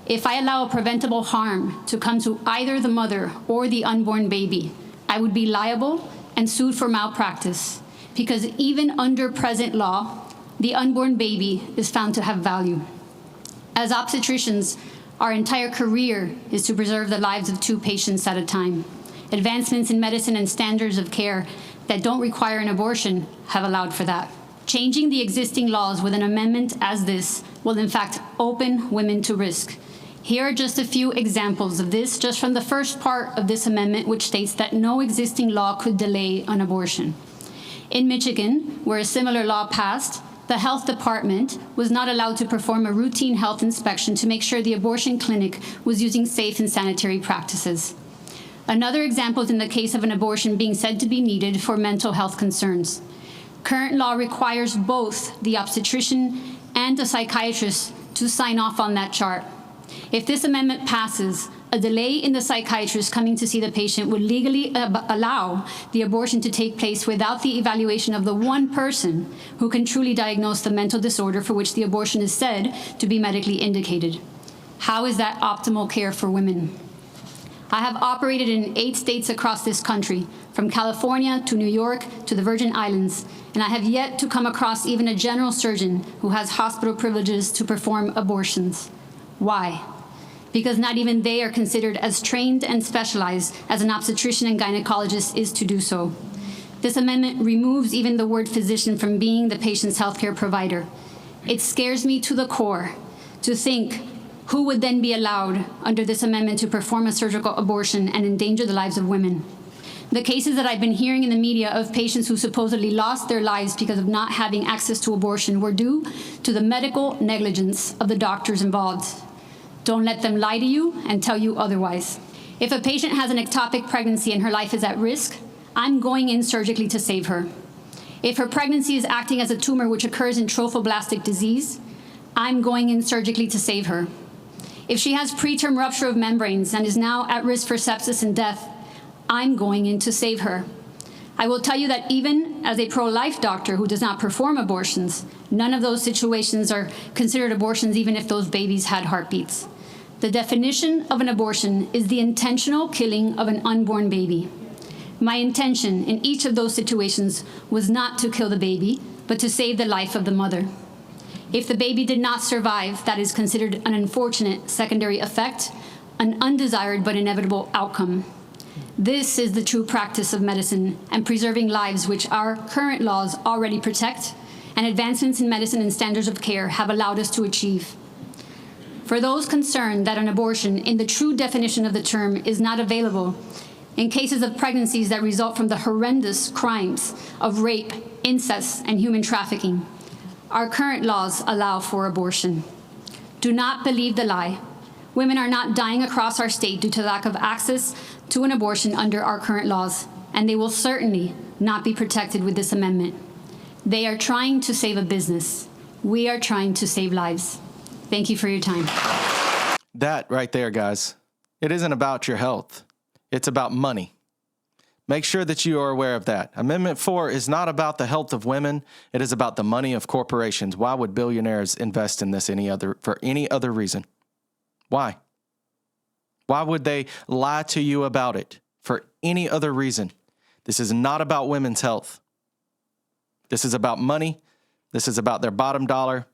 If I allow a preventable harm to come to either the mother or the unborn baby, I would be liable and sued for malpractice, because even under present law, the unborn baby is found to have value. As obstetricians, our entire career is to preserve the lives of 2 patients at a time. Advancements in medicine and standards of care that don't require an abortion have allowed for that. Changing the existing laws with an amendment as this will in fact open women to risk. Here are just a few examples of this, just from the first part of this amendment, which states that no existing law could delay an abortion. In Michigan, where a similar law passed, the health department was not allowed to perform a routine health inspection to make sure the abortion clinic was using safe and sanitary practices. Another example is in the case of an abortion being said to be needed for mental health concerns. Current law requires both the obstetrician and a psychiatrist to sign off on that chart. If this amendment passes, a delay in the psychiatrist coming to see the patient would legally allow the abortion to take place without the evaluation of the one person who can truly diagnose the mental disorder for which the abortion is said to be medically indicated. How is that optimal care for women? I have operated in 8 states across this country, from California to New York to the Virgin Islands, and I have yet to come across even a general surgeon who has hospital privileges to perform abortions. Why? Because not even they are considered as trained and specialized as an obstetrician and gynecologist is to do so. This amendment removes even the word physician from being the patient's healthcare provider. It scares me to the core to think who would then be allowed under this amendment to perform a surgical abortion and endanger the lives of women. The cases that I've been hearing in the media of patients who supposedly lost their lives because of not having access to abortion were due to the medical negligence of the doctors involved. Don't let them lie to you and tell you otherwise. If a patient has an ectopic pregnancy and her life is at risk, I'm going in surgically to save her. If her pregnancy is acting as a tumor which occurs in trophoblastic disease, I'm going in surgically to save her. If she has preterm rupture of membranes and is now at risk for sepsis and death, I'm going in to save her. I will tell you that even as a pro-life doctor who does not perform abortions, none of those situations are considered abortions even if those babies had heartbeats. The definition of an abortion is the intentional killing of an unborn baby. My intention in each of those situations was not to kill the baby, but to save the life of the mother. If the baby did not survive, that is considered an unfortunate secondary effect, an undesired but inevitable outcome. This is the true practice of medicine and preserving lives which our current laws already protect and advancements in medicine and standards of care have allowed us to achieve. For those concerned that an abortion in the true definition of the term is not available, in cases of pregnancies that result from the horrendous crimes of rape, incest, and human trafficking, our current laws allow for abortion. Do not believe the lie. Women are not dying across our state due to lack of access to an abortion under our current laws, and they will certainly not be protected with this amendment. They are trying to save a business. We are trying to save lives. Thank you for your time. That right there, guys, it isn't about your health. It's about money. Make sure that you are aware of that. Amendment 4 is not about the health of women. It is about the money of corporations. Why would billionaires invest in this for any other reason? Why? Why would they lie to you about it for any other reason? This is not about women's health. This is about money. This is about their bottom dollar.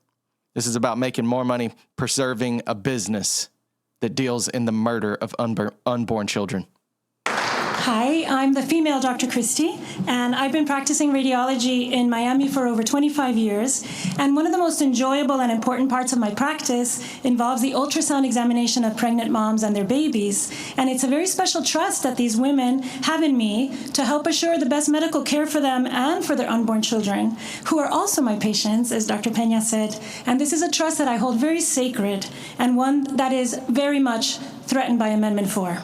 This is about making more money, preserving a business that deals in the murder of unborn children. Hi, I'm the female Dr. Christie, and I've been practicing radiology in Miami for over 25 years. And one of the most enjoyable and important parts of my practice involves the ultrasound examination of pregnant moms and their babies. And it's a very special trust that these women have in me to help assure the best medical care for them and for their unborn children, who are also my patients, as Dr. Pena said. And this is a trust that I hold very sacred and one that is very much threatened by Amendment 4.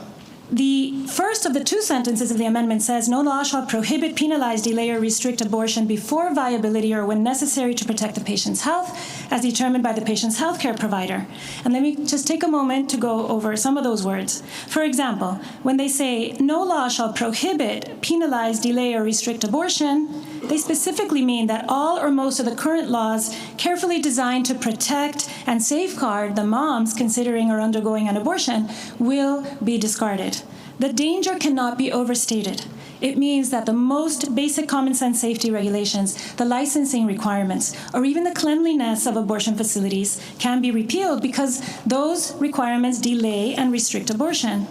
The first of the 2 sentences of the amendment says, no law shall prohibit, penalize, delay, or restrict abortion before viability or when necessary to protect the patient's health, as determined by the patient's healthcare provider. And let me just take a moment to go over some of those words. For example, when they say, no law shall prohibit, penalize, delay, or restrict abortion, they specifically mean that all or most of the current laws carefully designed to protect and safeguard the moms considering or undergoing an abortion will be discarded. The danger cannot be overstated. It means that the most basic common sense safety regulations, the licensing requirements, or even the cleanliness of abortion facilities can be repealed because those requirements delay and restrict abortion.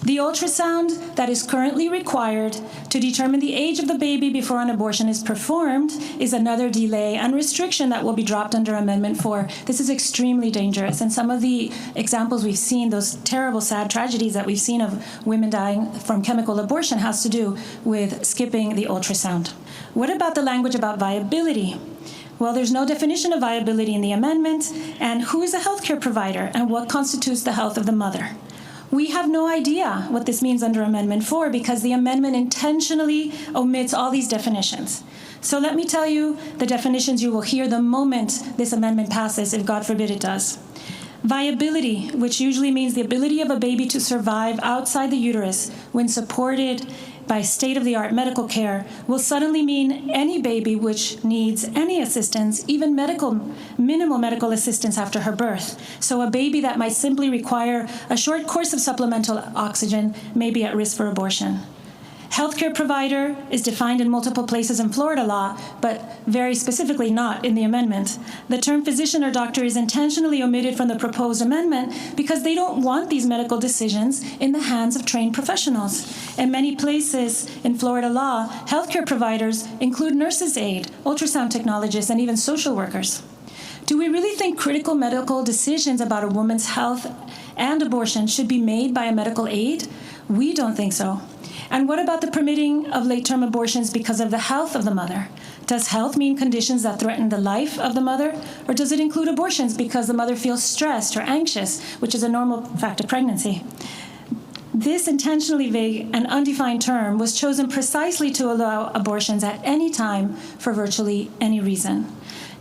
The ultrasound that is currently required to determine the age of the baby before an abortion is performed is another delay and restriction that will be dropped under Amendment 4. This is extremely dangerous, and some of the examples we've seen, those terrible, sad tragedies that we've seen of women dying from chemical abortion, has to do with skipping the ultrasound. What about the language about viability? Well, there's no definition of viability in the amendment, and who is a healthcare provider, and what constitutes the health of the mother? We have no idea what this means under Amendment 4 because the amendment intentionally omits all these definitions. So let me tell you the definitions you will hear the moment this amendment passes, if God forbid it does. Viability, which usually means the ability of a baby to survive outside the uterus when supported by state-of-the-art medical care, will suddenly mean any baby which needs any assistance, even minimal medical assistance after her birth. So a baby that might simply require a short course of supplemental oxygen may be at risk for abortion. Healthcare provider is defined in multiple places in Florida law, but very specifically not in the amendment. The term physician or doctor is intentionally omitted from the proposed amendment because they don't want these medical decisions in the hands of trained professionals. In many places in Florida law, healthcare providers include nurses' aide, ultrasound technologists, and even social workers. Do we really think critical medical decisions about a woman's health and abortion should be made by a medical aide? We don't think so. And what about the permitting of late-term abortions because of the health of the mother? Does health mean conditions that threaten the life of the mother? Or does it include abortions because the mother feels stressed or anxious, which is a normal fact of pregnancy? This intentionally vague and undefined term was chosen precisely to allow abortions at any time for virtually any reason.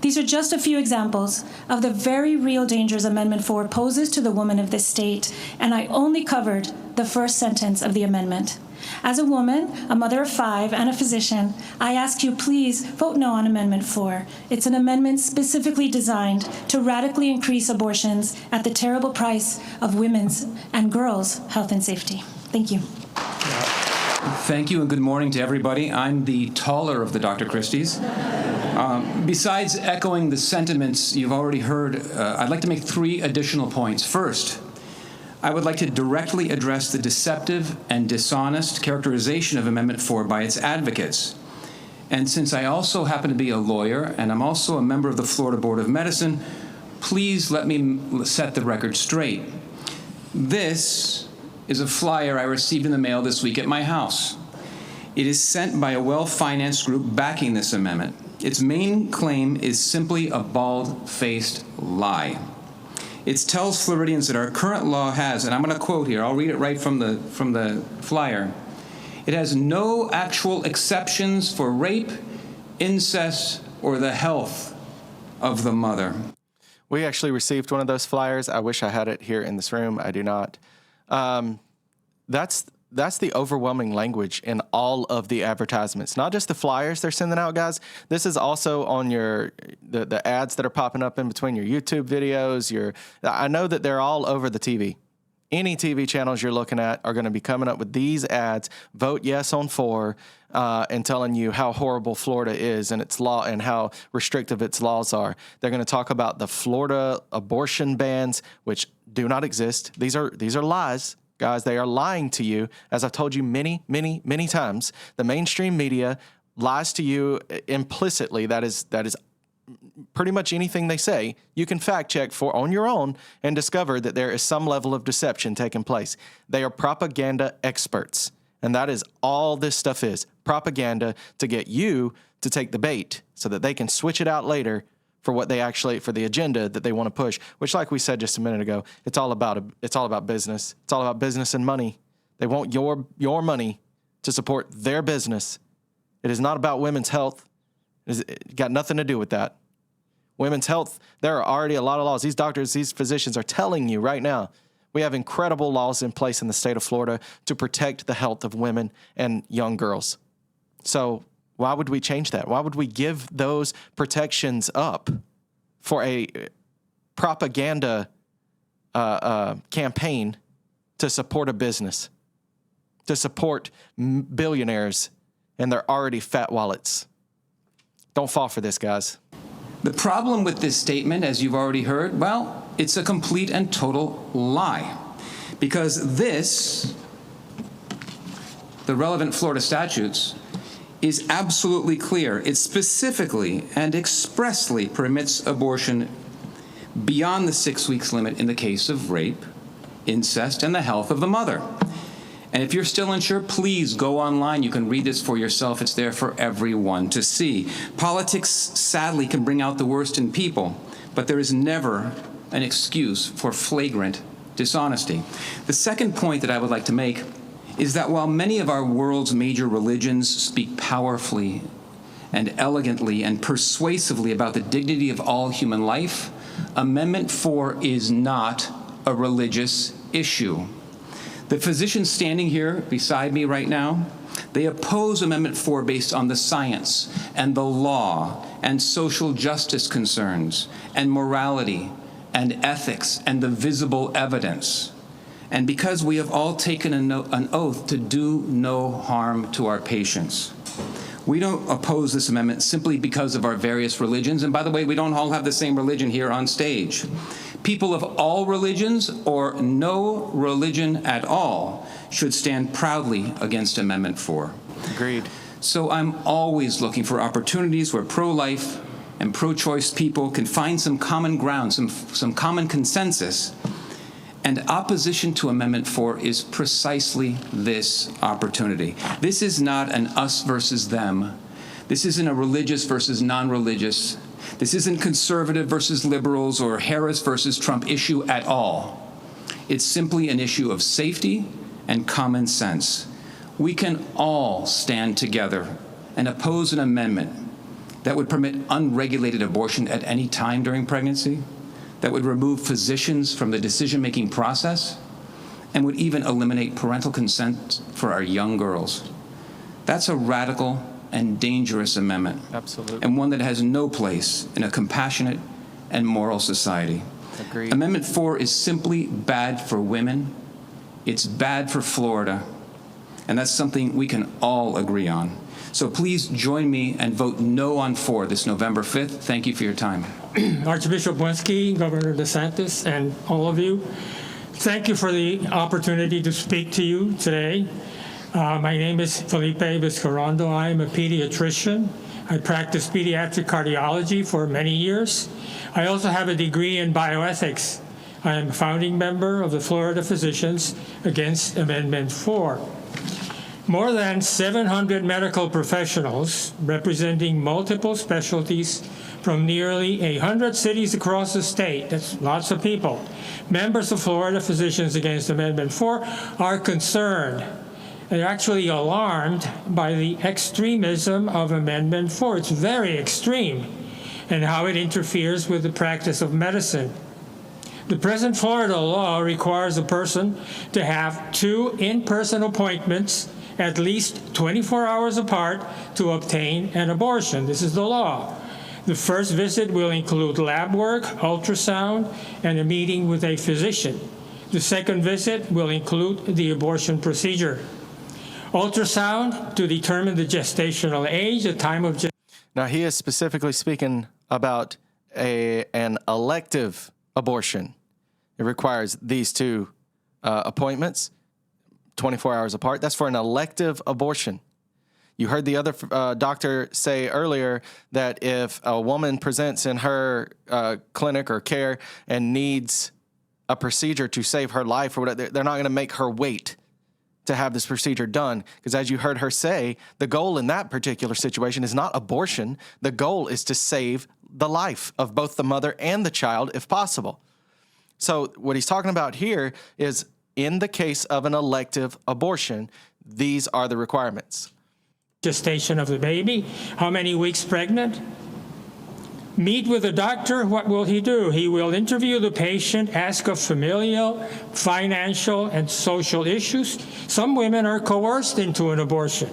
These are just a few examples of the very real dangers Amendment 4 poses to the woman of this state, and I only covered the first sentence of the amendment. As a woman, a mother of 5, and a physician, I ask you please vote no on Amendment 4. It's an amendment specifically designed to radically increase abortions at the terrible price of women's and girls' health and safety. Thank you. Thank you and good morning to everybody. I'm the taller of the Dr. Christies. Besides echoing the sentiments you've already heard, I'd like to make 3 additional points. First, I would like to directly address the deceptive and dishonest characterization of Amendment 4 by its advocates. And since I also happen to be a lawyer and I'm also a member of the Florida Board of Medicine, please let me set the record straight. This is a flyer I received in the mail this week at my house. It is sent by a well-financed group backing this amendment. Its main claim is simply a bald-faced lie. It tells Floridians that our current law has, and I'm going to quote here, I'll read it right from the flyer. It has no actual exceptions for rape, incest, or the health of the mother. We actually received one of those flyers. I wish I had it here in this room. I do not. That's the overwhelming language in all of the advertisements, not just the flyers they're sending out, guys. This is also on the ads that are popping up in between your YouTube videos. I know that they're all over the TV. Any TV channels you're looking at are going to be coming up with these ads. Vote yes on 4, and telling you how horrible Florida is and its law and how restrictive its laws are. They're going to talk about the Florida abortion bans, which do not exist. These are lies. Guys, they are lying to you. As I've told you many, many, many times, the mainstream media lies to you implicitly. That is pretty much anything they say. You can fact check on your own and discover that there is some level of deception taking place. They are propaganda experts, and that is all this stuff is. Propaganda to get you to take the bait so that they can switch it out later for for the agenda that they want to push, which, like we said just a minute ago, it's all about business. It's all about business and money. They want your money to support their business. It is not about women's health. It got nothing to do with that. Women's health, there are already a lot of laws. These doctors, these physicians are telling you right now, we have incredible laws in place in the state of Florida to protect the health of women and young girls. So why would we change that? Why would we give those protections up for a propaganda campaign to support a business, to support billionaires and their already fat wallets? Don't fall for this, guys. The problem with this statement, as you've already heard, well, it's a complete and total lie. Because the relevant Florida statutes, is absolutely clear. It specifically and expressly permits abortion beyond the 6 weeks limit in the case of rape, incest, and the health of the mother. And if you're still unsure, please go online. You can read this for yourself. It's there for everyone to see. Politics, sadly, can bring out the worst in people, but there is never an excuse for flagrant dishonesty. The second point that I would like to make is that while many of our world's major religions speak powerfully and elegantly and persuasively about the dignity of all human life, Amendment 4 is not a religious issue. The physicians standing here beside me right now, they oppose Amendment 4 based on the science and the law and social justice concerns and morality and ethics and the visible evidence. And because we have all taken an oath to do no harm to our patients. We don't oppose this amendment simply because of our various religions. And by the way, we don't all have the same religion here on stage. People of all religions or no religion at all should stand proudly against Amendment 4. Agreed. So I'm always looking for opportunities where pro-life and pro-choice people can find some common ground, some common consensus. And opposition to Amendment 4 is precisely this opportunity. This is not an us versus them. This isn't a religious versus non-religious. This isn't conservative versus liberals or Harris versus Trump issue at all. It's simply an issue of safety and common sense. We can all stand together and oppose an amendment that would permit unregulated abortion at any time during pregnancy, that would remove physicians from the decision-making process, and would even eliminate parental consent for our young girls. That's a radical and dangerous amendment. Absolutely. And one that has no place in a compassionate and moral society. Agreed. Amendment 4 is simply bad for women. It's bad for Florida. And that's something we can all agree on. So please join me and vote no on 4 this November 5th. Thank you for your time. Archbishop Winsky, Governor DeSantis, and all of you, thank you for the opportunity to speak to you today. My name is Felipe Vizcarrondo. I am a pediatrician. I practiced pediatric cardiology for many years. I also have a degree in bioethics. I am a founding member of the Florida Physicians Against Amendment 4. More than 700 medical professionals representing multiple specialties from nearly 100 cities across the state, that's lots of people, members of Florida Physicians Against Amendment 4 are concerned. They're actually alarmed by the extremism of Amendment 4. It's very extreme, and how it interferes with the practice of medicine. The present Florida law requires a person to have 2 in-person appointments at least 24 hours apart to obtain an abortion. This is the law. The first visit will include lab work, ultrasound, and a meeting with a physician. The second visit will include the abortion procedure. Ultrasound to determine the gestational age, the time of gestation. Now, he is specifically speaking about an elective abortion. It requires these 2 appointments, 24 hours apart. That's for an elective abortion. You heard the other doctor say earlier that if a woman presents in her clinic or care and needs a procedure to save her life or whatever, they're not going to make her wait to have this procedure done. Because as you heard her say, the goal in that particular situation is not abortion. The goal is to save the life of both the mother and the child if possible. So what he's talking about here is in the case of an elective abortion, these are the requirements. Gestation of the baby, how many weeks pregnant? Meet with the doctor, what will he do? He will interview the patient, ask of familial, financial, and social issues. Some women are coerced into an abortion.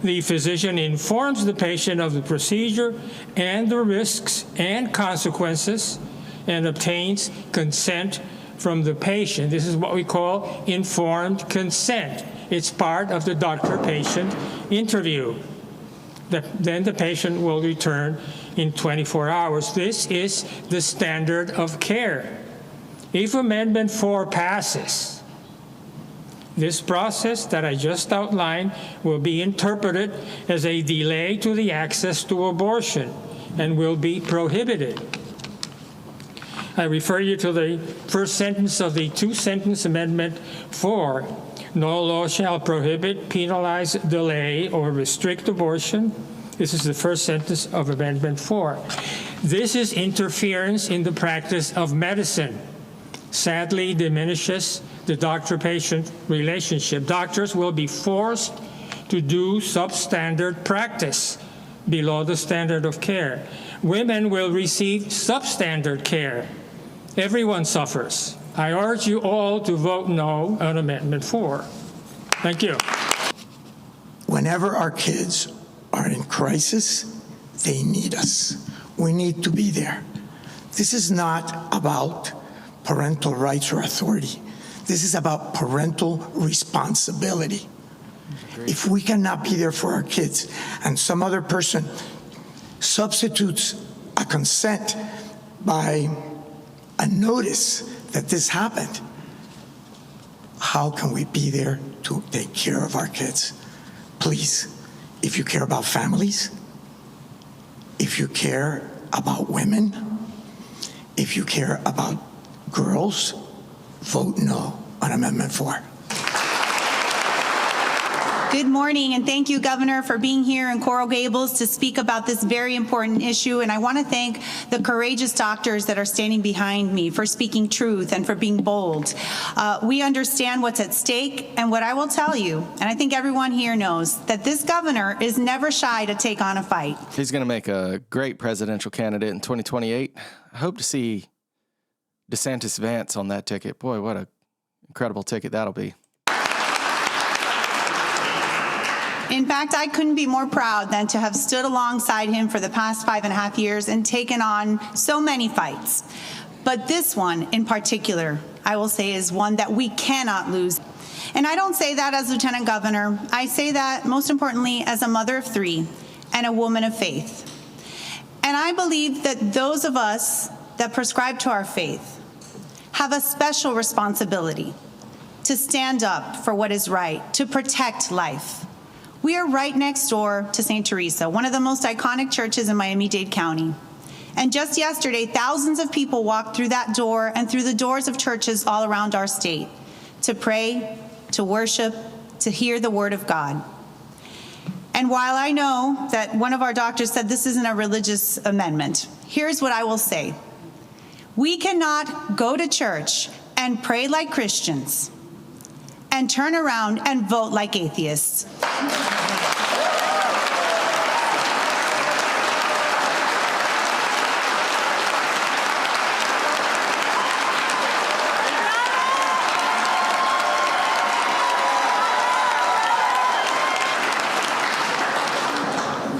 The physician informs the patient of the procedure and the risks and consequences and obtains consent from the patient. This is what we call informed consent. It's part of the doctor-patient interview. Then the patient will return in 24 hours. This is the standard of care. If Amendment 4 passes, this process that I just outlined will be interpreted as a delay to the access to abortion and will be prohibited. I refer you to the first sentence of the 2-sentence Amendment 4. No law shall prohibit, penalize, delay, or restrict abortion. This is the first sentence of Amendment 4. This is interference in the practice of medicine. sadly diminishes the doctor-patient relationship. Doctors will be forced to do substandard practice below the standard of care. Women will receive substandard care. Everyone suffers. I urge you all to vote no on Amendment 4. Thank you. Whenever our kids are in crisis, they need us. We need to be there. This is not about parental rights or authority. This is about parental responsibility. If we cannot be there for our kids and some other person substitutes a consent by a notice that this happened, how can we be there to take care of our kids? Please, if you care about families, if you care about women, if you care about girls, vote no on Amendment 4. Good morning, and thank you, Governor, for being here in Coral Gables to speak about this very important issue. And I want to thank the courageous doctors that are standing behind me for speaking truth and for being bold. We understand what's at stake, and what I will tell you, and I think everyone here knows, that this governor is never shy to take on a fight. He's going to make a great presidential candidate in 2028. I hope to see DeSantis Vance on that ticket. Boy, what an incredible ticket that'll be. In fact, I couldn't be more proud than to have stood alongside him for the past 5.5 years and taken on so many fights. But this one in particular, I will say, is one that we cannot lose. And I don't say that as Lieutenant Governor. I say that most importantly as a mother of 3 and a woman of faith. And I believe that those of us that prescribe to our faith have a special responsibility to stand up for what is right, to protect life. We are right next door to St. Teresa, one of the most iconic churches in Miami-Dade County. And just yesterday, thousands of people walked through that door and through the doors of churches all around our state to pray, to worship, to hear the word of God. And while I know that one of our doctors said this isn't a religious amendment, here's what I will say. We cannot go to church and pray like Christians and turn around and vote like atheists.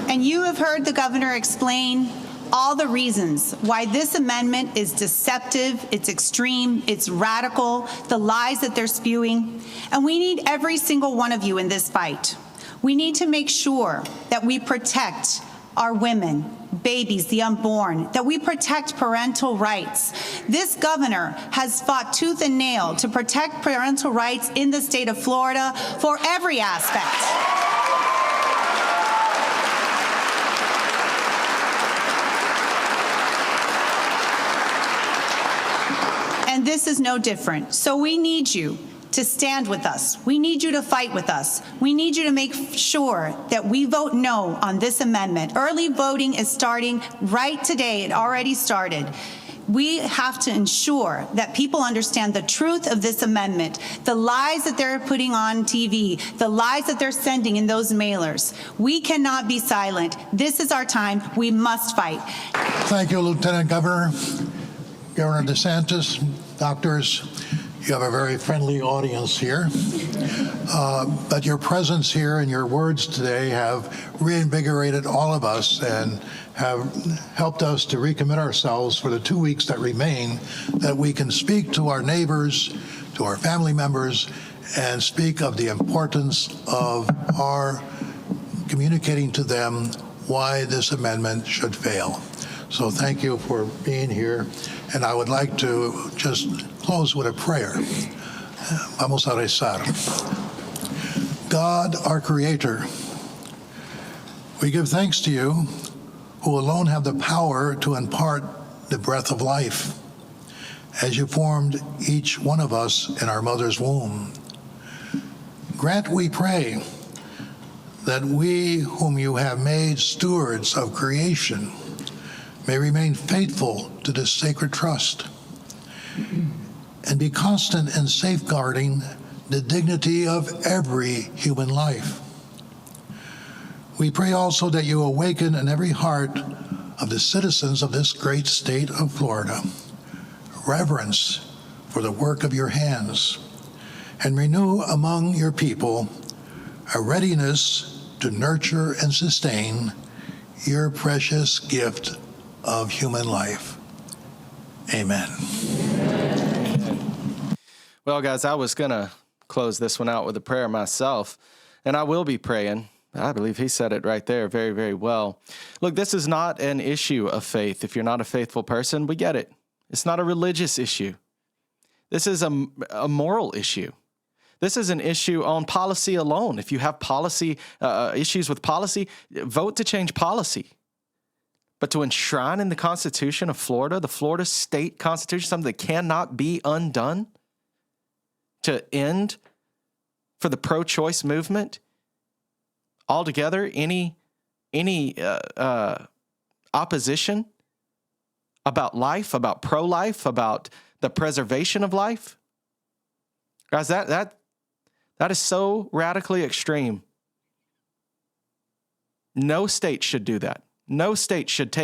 And you have heard the governor explain all the reasons why this amendment is deceptive, it's extreme, it's radical, the lies that they're spewing. And we need every single one of you in this fight. We need to make sure that we protect our women, babies, the unborn, that we protect parental rights. This governor has fought tooth and nail to protect parental rights in the state of Florida for every aspect. And this is no different. So we need you to stand with us. We need you to fight with us. We need you to make sure that we vote no on this amendment. Early voting is starting right today. It already started. We have to ensure that people understand the truth of this amendment, the lies that they're putting on TV, the lies that they're sending in those mailers. We cannot be silent. This is our time. We must fight. Thank you, Lieutenant Governor. Governor DeSantis, doctors, you have a very friendly audience here. But your presence here and your words today have reinvigorated all of us and have helped us to recommit ourselves for the 2 weeks that remain, that we can speak to our neighbors, to our family members, and speak of the importance of our communicating to them why this amendment should fail. So thank you for being here. And I would like to just close with a prayer. Vamos a rezar. God, our Creator, we give thanks to you, who alone have the power to impart the breath of life, as you formed each one of us in our mother's womb. Grant, we pray, that we whom you have made stewards of creation may remain faithful to this sacred trust, and be constant in safeguarding the dignity of every human life. We pray also that you awaken in every heart of the citizens of this great state of Florida reverence for the work of your hands, and renew among your people a readiness to nurture and sustain your precious gift of human life. Amen. Well, guys, I was going to close this one out with a prayer myself, and I will be praying. I believe he said it right there very, very well. Look, this is not an issue of faith. If you're not a faithful person, we get it. It's not a religious issue. This is a moral issue. This is an issue on policy alone. If you have policy issues with policy, vote to change policy. But to enshrine in the Constitution of Florida, the Florida state constitution, something that cannot be undone, to end for the pro-choice movement altogether, any opposition about life, about pro-life, about the preservation of life, guys, that is so radically extreme. No state should do that. No state should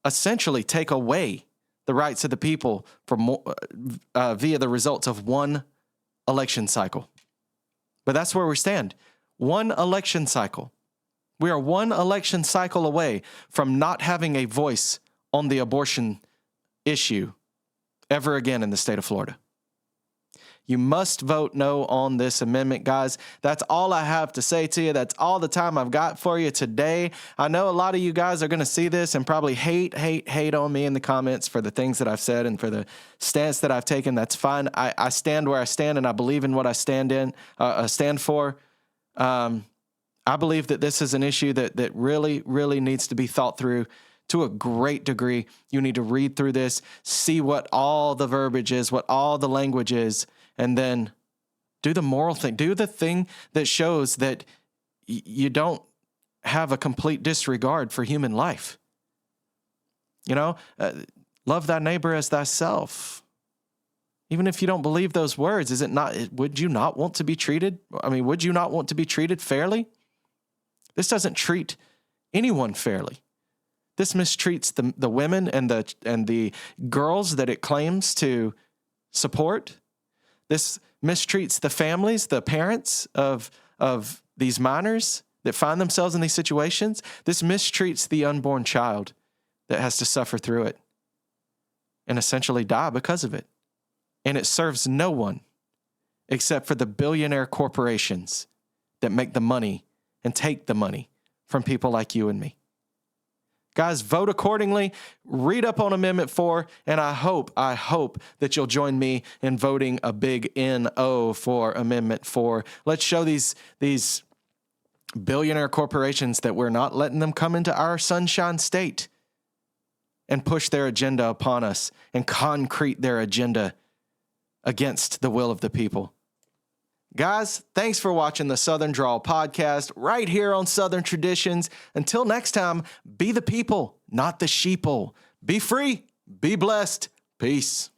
essentially take away the rights of the people via the results of one election cycle. But that's where we stand. One election cycle. We are one election cycle away from not having a voice on the abortion issue ever again in the state of Florida. You must vote no on this amendment, guys. That's all I have to say to you. That's all the time I've got for you today. I know a lot of you guys are going to see this and probably hate on me in the comments for the things that I've said and for the stance that I've taken. That's fine. I stand where I stand, and I believe in what I stand for. I believe that this is an issue that really, really needs to be thought through to a great degree. You need to read through this, see what all the verbiage is, what all the language is, and then do the moral thing. Do the thing that shows that you don't have a complete disregard for human life. Love thy neighbor as thyself. Even if you don't believe those words, would you not want to be treated? Would you not want to be treated fairly? This doesn't treat anyone fairly. This mistreats the women and the girls that it claims to support. This mistreats the families, the parents of these minors that find themselves in these situations. This mistreats the unborn child that has to suffer through it and essentially die because of it. And it serves no one except for the billionaire corporations that make the money and take the money from people like you and me. Guys, vote accordingly, read up on Amendment 4, and I hope that you'll join me in voting a big NO for Amendment 4. Let's show these billionaire corporations that we're not letting them come into our sunshine state and push their agenda upon us and concrete their agenda against the will of the people. Guys, thanks for watching the Southern Drawl Podcast right here on Southern Traditions. Until next time, be the people, not the sheeple. Be free, be blessed. Peace.